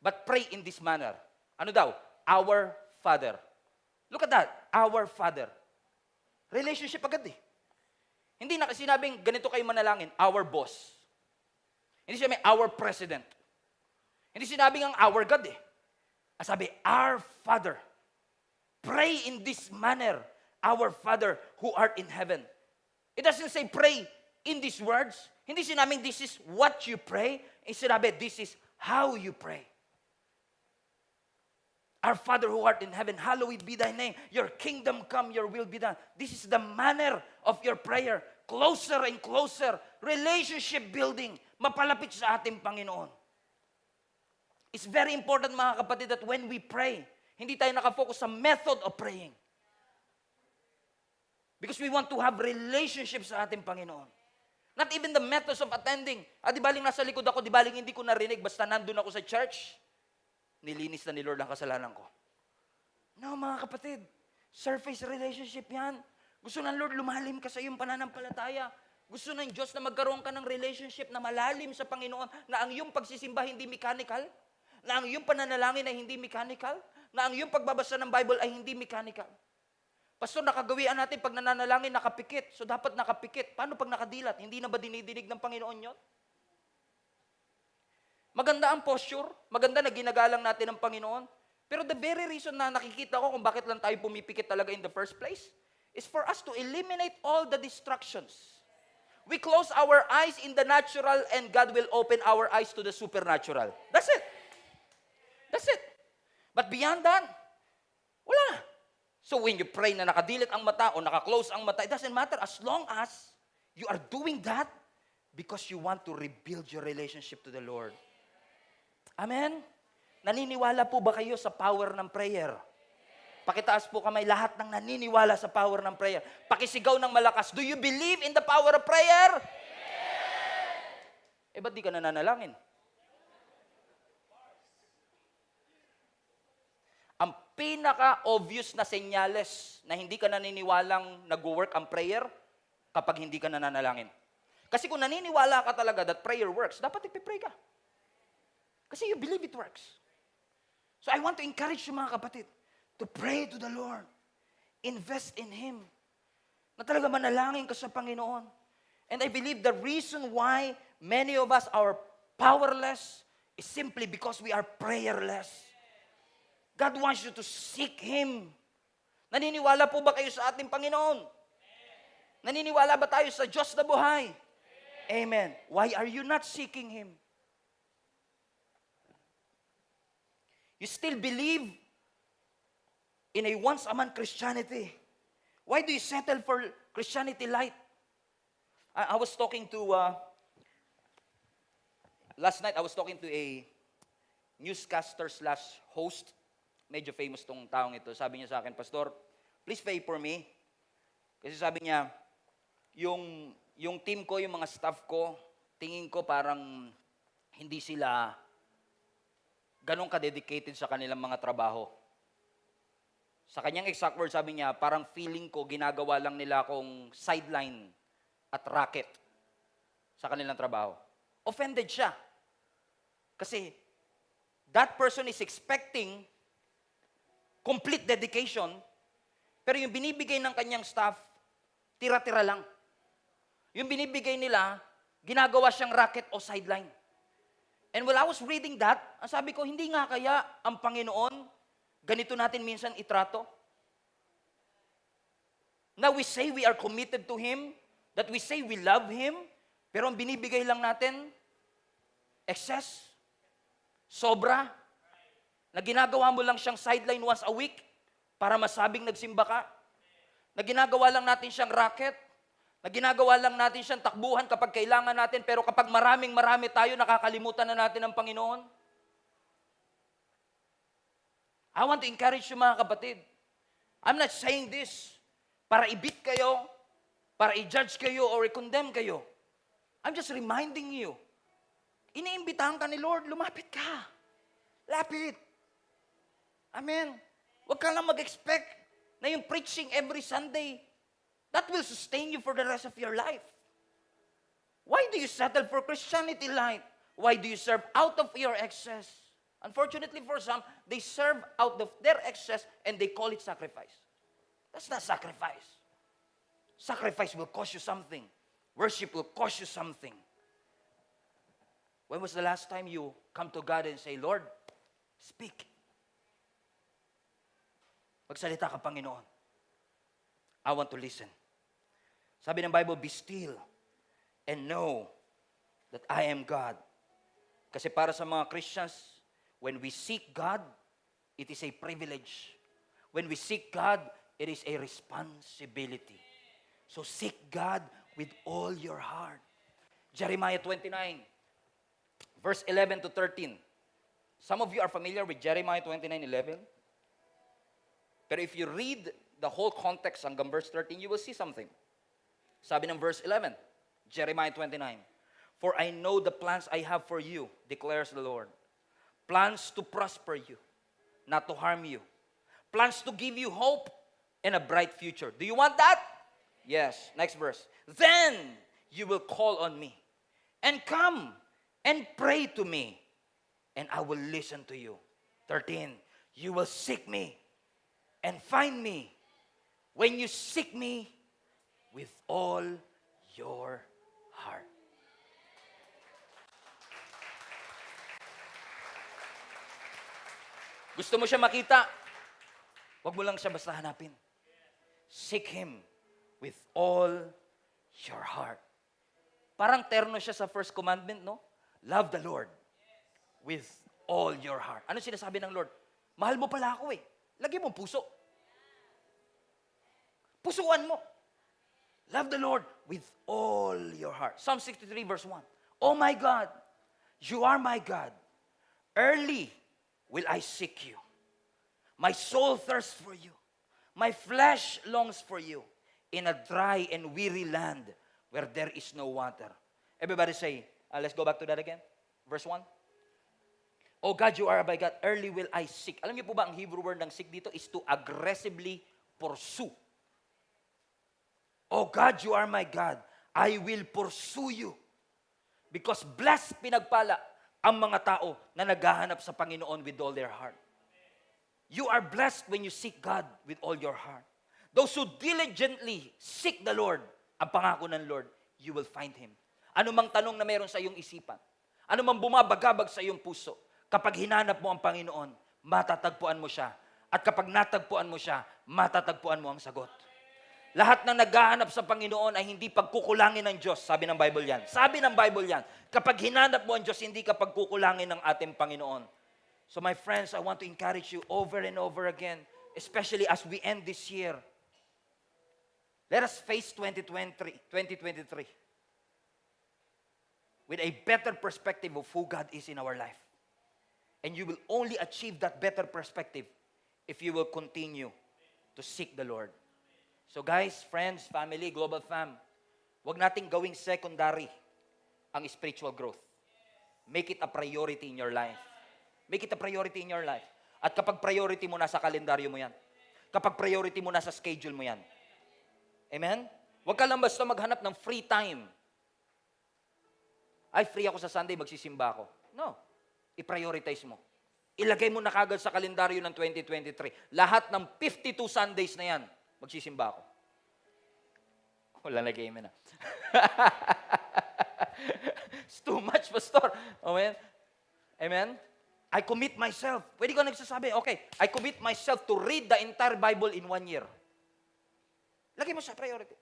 but pray in this manner. Ano daw? Our Father. Look at that. Our Father. Relationship agad eh. Hindi na sinabing ganito kayo manalangin, our boss. Hindi sinabing our president. Hindi sinabing ang our God eh. Sabi, our Father. Pray in this manner, our Father who art in heaven. It doesn't say pray in these words. Hindi sinabing this is what you pray. Sinabi, this is how you pray. Our Father who art in heaven, hallowed be thy name. Your kingdom come, your will be done. This is the manner of your prayer. Closer and closer. Relationship building. Mapalapit sa ating Panginoon. It's very important mga kapatid that when we pray, hindi tayo nakafocus sa method of praying. Because we want to have relationship sa ating Panginoon. Not even the methods of attending. Di baling nasa likod ako, di baling hindi ko narinig, basta nandun ako sa church, nilinis na ni Lord ang kasalanan ko. No, mga kapatid. Surface relationship yan. Gusto ng Lord, lumalim ka sa iyong pananampalataya. Gusto ng Diyos na magkaroon ka ng relationship na malalim sa Panginoon, na ang iyong pagsisimba hindi mechanical, na ang iyong pananalangin ay hindi mechanical, na ang iyong pagbabasa ng Bible ay hindi mechanical. Pastor, nakagawian natin pag nananalangin, nakapikit. So dapat nakapikit. Paano pag nakadilat? Hindi na ba dinidinig ng Panginoon yun? Maganda ang posture, maganda na ginagalang natin ang Panginoon. Pero the very reason na nakikita ko kung bakit lang tayo pumipikit talaga in the first place is for us to eliminate all the distractions. We close our eyes in the natural and God will open our eyes to the supernatural. That's it. That's it. But beyond that, wala na. So when you pray na nakadilit ang mata o nakaklose ang mata, it doesn't matter as long as you are doing that because you want to rebuild your relationship to the Lord. Amen? Naniniwala po ba kayo sa power ng prayer? Pakitaas po kamay lahat ng naniniwala sa power ng prayer. Pakisigaw ng malakas, do you believe in the power of prayer? Yes! Ba't di ka nananalangin? Ang pinaka-obvious na senyales na hindi ka naniniwalang nag-work ang prayer kapag hindi ka nananalangin. Kasi kung naniniwala ka talaga that prayer works, dapat ipipray ka. Kasi you believe it works. So I want to encourage you mga kapatid, to pray to the Lord. Invest in Him. Na talaga manalangin ka sa Panginoon. And I believe the reason why many of us are powerless is simply because we are prayerless. God wants you to seek Him. Naniniwala po ba kayo sa ating Panginoon? Naniniwala ba tayo sa Diyos na buhay? Amen. Why are you not seeking Him? You still believe in a once-a-month Christianity. Why do you settle for Christianity light? I was talking to, last night I was talking to a newscaster / host. Medyo famous tong taong ito. Sabi niya sa akin, Pastor, please pray for me. Kasi sabi niya, yung team ko, yung mga staff ko, tingin ko parang hindi sila ganun ka-dedicated sa kanilang mga trabaho. Sa kanyang exact word, sabi niya, parang feeling ko, ginagawa lang nila akong sideline at racket sa kanilang trabaho. Offended siya. Kasi that person is expecting complete dedication, pero yung binibigay ng kanyang staff, tira-tira lang. Yung binibigay nila, ginagawa siyang racket o sideline. And while I was reading that, ang sabi ko, hindi nga kaya ang Panginoon, ganito natin minsan itrato? Na we say we are committed to Him, that we say we love Him, pero ang binibigay lang natin, excess, sobra, na ginagawa mo lang siyang sideline once a week para masabing nagsimba ka, na ginagawa lang natin siyang racket, na ginagawa lang natin siyang takbuhan kapag kailangan natin, pero kapag marami tayo, nakakalimutan na natin ang Panginoon. I want to encourage you mga kapatid. I'm not saying this para i-beat kayo, para i-judge kayo, or i-condemn kayo. I'm just reminding you. Iniimbitahan ka ni Lord, lumapit ka. Lapit. Amen. Huwag ka lang mag-expect na yung preaching every Sunday, that will sustain you for the rest of your life. Why do you settle for Christianity light? Why do you serve out of your excess? Unfortunately for some, they serve out of their excess and they call it sacrifice. That's not sacrifice. Sacrifice will cost you something. Worship will cost you something. When was the last time you come to God and say, Lord, speak. Magsalita ka, Panginoon. I want to listen. Sabi ng Bible, be still and know that I am God. Kasi para sa mga Christians, when we seek God, it is a privilege. When we seek God, it is a responsibility. So seek God with all your heart. Jeremiah 29, verse 11 to 13. Some of you are familiar with Jeremiah 29:11. Pero if you read the whole context hanggang verse 13, you will see something. Sabi ng verse 11, Jeremiah 29, for I know the plans I have for you, declares the Lord. Plans to prosper you, not to harm you. Plans to give you hope and a bright future. Do you want that? Yes. Next verse. Then you will call on me. And come and pray to me, and I will listen to you. 13, you will seek me and find me when you seek me with all your heart. Gusto mo siya makita? Huwag mo lang siya basta hanapin. Seek Him with all your heart. Parang terno siya sa first commandment, no? Love the Lord with all your heart. Ano sinasabi ng Lord? Mahal mo pala ako eh. Lagyan mo puso. Pusuan mo. Love the Lord with all your heart. Psalm 63 verse 1. Oh my God, you are my God. Early will I seek you. My soul thirsts for you. My flesh longs for you in a dry and weary land where there is no water. Everybody say, let's go back to that again. Verse 1. Oh God, you are my God. Early will I seek. Alam niyo po ba, ang Hebrew word ng seek dito is to aggressively pursue. Oh God, you are my God. I will pursue you. Because blessed, pinagpala, ang mga tao na naghahanap sa Panginoon with all their heart. You are blessed when you seek God with all your heart. Those who diligently seek the Lord, ang pangako ng Lord, you will find Him. Ano mang tanong na meron sa iyong isipan, ano mang bumabagabag sa iyong puso, kapag hinanap mo ang Panginoon, matatagpuan mo siya. At kapag natagpuan mo siya, matatagpuan mo ang sagot. Lahat ng naghahanap sa Panginoon ay hindi pagkukulangin ng Diyos. Sabi ng Bible yan. Sabi ng Bible yan. Kapag hinanap mo ang Diyos, hindi ka pagkukulangin ng ating Panginoon. So my friends, I want to encourage you over and over again, especially as we end this year. Let us face 2023 with a better perspective of who God is in our life. And you will only achieve that better perspective if you will continue to seek the Lord. So guys, friends, family, global fam, huwag nating gawing secondary ang spiritual growth. Make it a priority in your life. Make it a priority in your life. At kapag priority mo, nasa kalendaryo mo yan. Kapag priority mo, nasa schedule mo yan. Amen? Huwag ka lang basta maghanap ng free time. Ay, free ako sa Sunday, magsisimba ako. No. I-prioritize mo. Ilagay mo na kagad sa kalendaryo ng 2023. Lahat ng 52 Sundays na yan, magsisimba ako. Wala nag-amen na. It's too much, Pastor. Amen? Amen? I commit myself. Pwede ko nagsasabi, okay, I commit myself to read the entire Bible in 1 year. Lagay mo sa priority.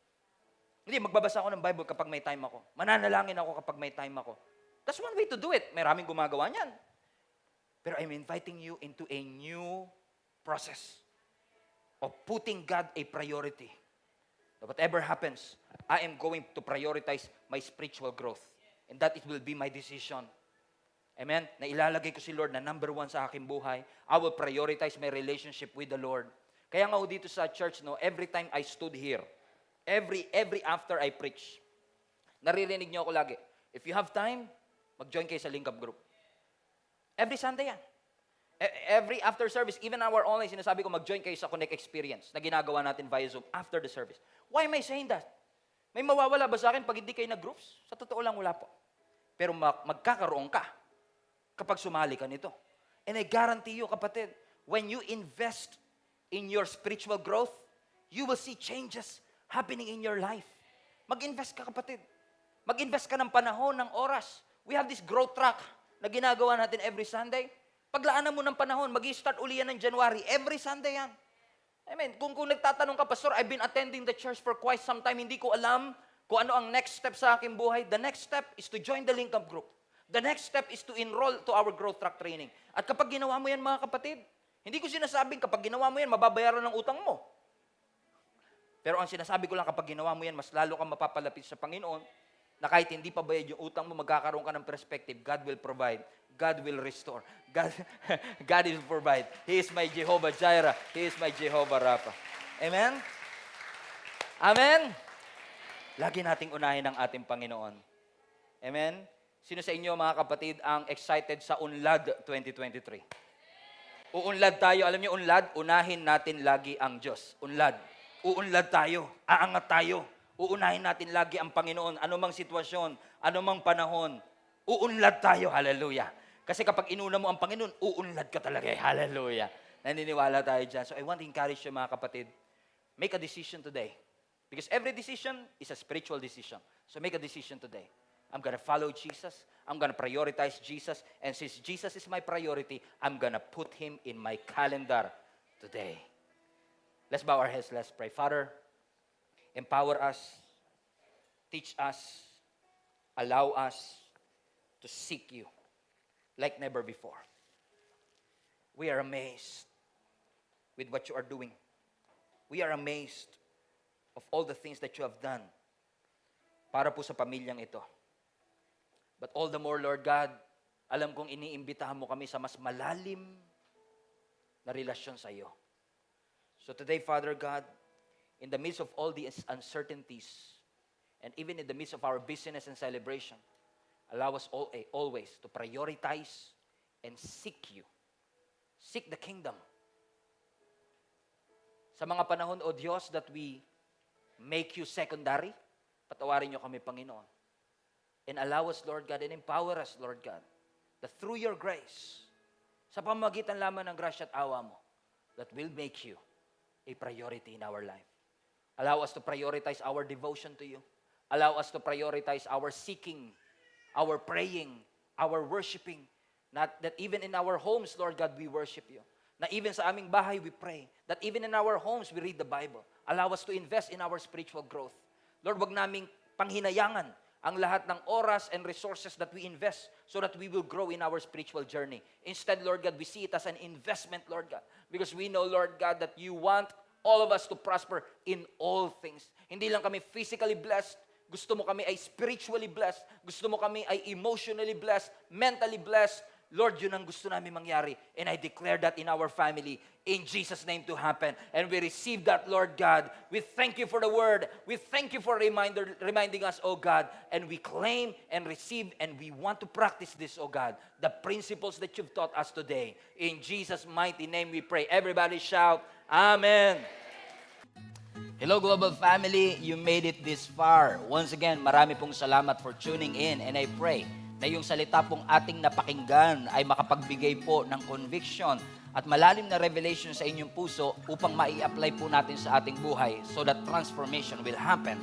Hindi, magbabasa ako ng Bible kapag may time ako. Mananalangin ako kapag may time ako. That's one way to do it. Maraming gumagawa niyan. Pero I'm inviting you into a new process of putting God a priority. But whatever happens, I am going to prioritize my spiritual growth. And that it will be my decision. Amen? Na ilalagay ko si Lord na number 1 sa aking buhay. I will prioritize my relationship with the Lord. Kaya nga dito sa church, no, every time I stood here, every after I preach, naririnig niyo ako lagi, if you have time, mag-join kayo sa Link Up Group. Every Sunday yan. Every after service, even our online, sinasabi ko, mag-join kayo sa Connect Experience na ginagawa natin via Zoom after the service. Why am I saying that? May mawawala ba sa akin pag hindi kayo nag-groups? Sa totoo lang, wala po. Pero magkakaroon ka kapag sumali ka nito. And I guarantee you, kapatid, when you invest in your spiritual growth, you will see changes happening in your life. Mag-invest ka, kapatid. Mag-invest ka ng panahon, ng oras. We have this growth track na ginagawa natin every Sunday. Paglaanan mo ng panahon, mag-i-start uli yan ng January. Every Sunday yan. Amen. Kung nagtatanong ka, Pastor, I've been attending the church for quite some time. Hindi ko alam kung ano ang next step sa aking buhay. The next step is to join the Link Up Group. The next step is to enroll to our growth track training. At kapag ginawa mo yan, mga kapatid, hindi ko sinasabing kapag ginawa mo yan, mababayaran ng utang mo. Pero ang sinasabi ko lang, kapag ginawa mo yan, mas lalo kang mapapalapit sa Panginoon, na kahit hindi pa bayad yung utang mo, magkakaroon ka ng perspective. God will provide. God will restore. God will provide. He is my Jehovah Jireh. He is my Jehovah Rapha. Amen? Amen? Lagi nating unahin ang ating Panginoon. Amen? Sino sa inyo, mga kapatid, ang excited sa Unlad 2023? Uunlad tayo. Alam niyo, unlad, unahin natin lagi ang Diyos. Unlad. Uunlad tayo. Aangat tayo. Uunahin natin lagi ang Panginoon. Anumang sitwasyon, anumang panahon, uunlad tayo. Hallelujah. Kasi kapag inuna mo ang Panginoon, uunlad ka talaga. Hallelujah. Naniniwala tayo dyan. So I want to encourage you mga kapatid, make a decision today. Because every decision is a spiritual decision. So make a decision today. I'm going to follow Jesus. I'm going to prioritize Jesus. And since Jesus is my priority, I'm going to put Him in my calendar today. Let's bow our heads. Let's pray. Father, empower us, teach us, allow us to seek you like never before. We are amazed with what you are doing. We are amazed of all the things that you have done para po sa pamilyang ito. But all the more, Lord God, alam kong iniimbitahan mo kami sa mas malalim na relasyon sa iyo. So today, Father God, in the midst of all the uncertainties, and even in the midst of our busyness and celebration, allow us always to prioritize and seek you. Seek the kingdom. Sa mga panahon, O Diyos, that we make you secondary, patawarin niyo kami, Panginoon. And allow us, Lord God, and empower us, Lord God, that through your grace, sa pamamagitan lamang ng grasya at awa mo, that will make you a priority in our life. Allow us to prioritize our devotion to you. Allow us to prioritize our seeking, our praying, our worshiping. Not that even in our homes, Lord God, we worship you. Na even sa aming bahay, we pray. That even in our homes, we read the Bible. Allow us to invest in our spiritual growth. Lord, wag naming panghinayangan ang lahat ng oras and resources that we invest so that we will grow in our spiritual journey. Instead, Lord God, we see it as an investment, Lord God. Because we know, Lord God, that you want all of us to prosper in all things. Hindi lang kami physically blessed. Gusto mo kami ay spiritually blessed. Gusto mo kami ay emotionally blessed, mentally blessed. Lord, yun ang gusto namin mangyari. And I declare that in our family, in Jesus' name to happen. And we receive that, Lord God. We thank you for the word. We thank you for reminding us, oh God. And we claim and receive and we want to practice this, oh God. The principles that you've taught us today. In Jesus' mighty name we pray. Everybody shout, Amen. Hello Global Family, you made it this far. Once again, marami pong salamat for tuning in and I pray na yung salita pong ating napakinggan ay makapagbigay po ng conviction at malalim na revelation sa inyong puso upang mai-apply po natin sa ating buhay so that transformation will happen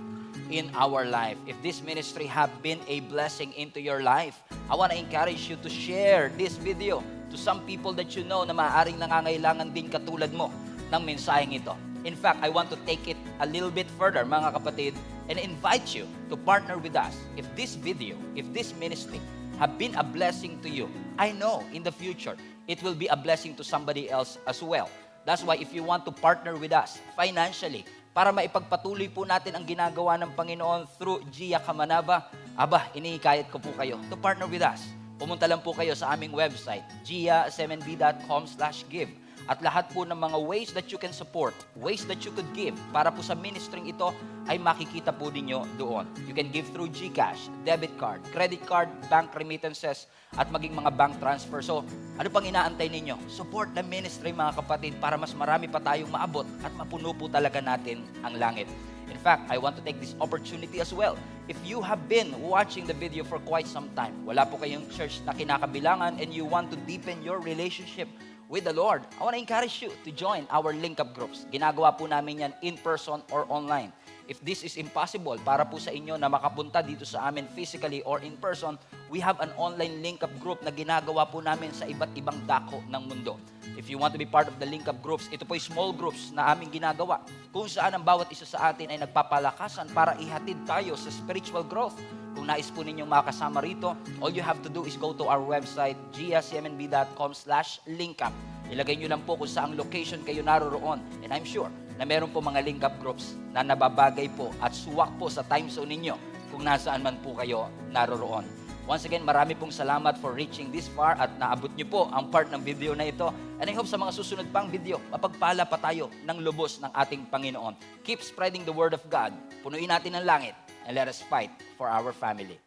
in our life. If this ministry have been a blessing into your life, I want to encourage you to share this video to some people that you know na maaaring nangangailangan din katulad mo ng mensaheng ito. In fact, I want to take it a little bit further, mga kapatid, and invite you to partner with us. If this video, if this ministry have been a blessing to you, I know in the future, it will be a blessing to somebody else as well. That's why if you want to partner with us financially, para maipagpatuloy po natin ang ginagawa ng Panginoon through Gia Kamanava, inihikayat ko po kayo to partner with us. Pumunta lang po kayo sa aming website, giasmnb.com/give. At lahat po ng mga ways that you can support, ways that you could give para po sa ministering ito ay makikita po ninyo doon. You can give through GCash, debit card, credit card, bank remittances, at maging mga bank transfer. So, ano pang inaantay ninyo? Support the ministry mga kapatid para mas marami pa tayong maabot at mapuno po talaga natin ang langit. In fact, I want to take this opportunity as well. If you have been watching the video for quite some time, wala po kayong church na kinakabilangan and you want to deepen your relationship with the Lord, I want to encourage you to join our link-up groups. Ginagawa po namin yan in person or online. If this is impossible para po sa inyo na makapunta dito sa amin physically or in person, we have an online link-up group na ginagawa po namin sa iba't ibang dako ng mundo. If you want to be part of the link-up groups, ito po ay small groups na aming ginagawa kung saan ang bawat isa sa atin ay nagpapalakasan para ihatid tayo sa spiritual growth. Kung nais po ninyong makasama rito, all you have to do is go to our website, giasmnb.com/linkup. Ilagay nyo lang po kung saang location kayo naroroon. And I'm sure na meron po mga link-up groups na nababagay po at suwak po sa time zone ninyo kung nasaan man po kayo naroroon. Once again, marami pong salamat for reaching this far at naabot nyo po ang part ng video na ito. And I hope sa mga susunod pang video, mapagpala pa tayo ng lubos ng ating Panginoon. Keep spreading the word of God. Punuin natin ang langit and let us fight for our family.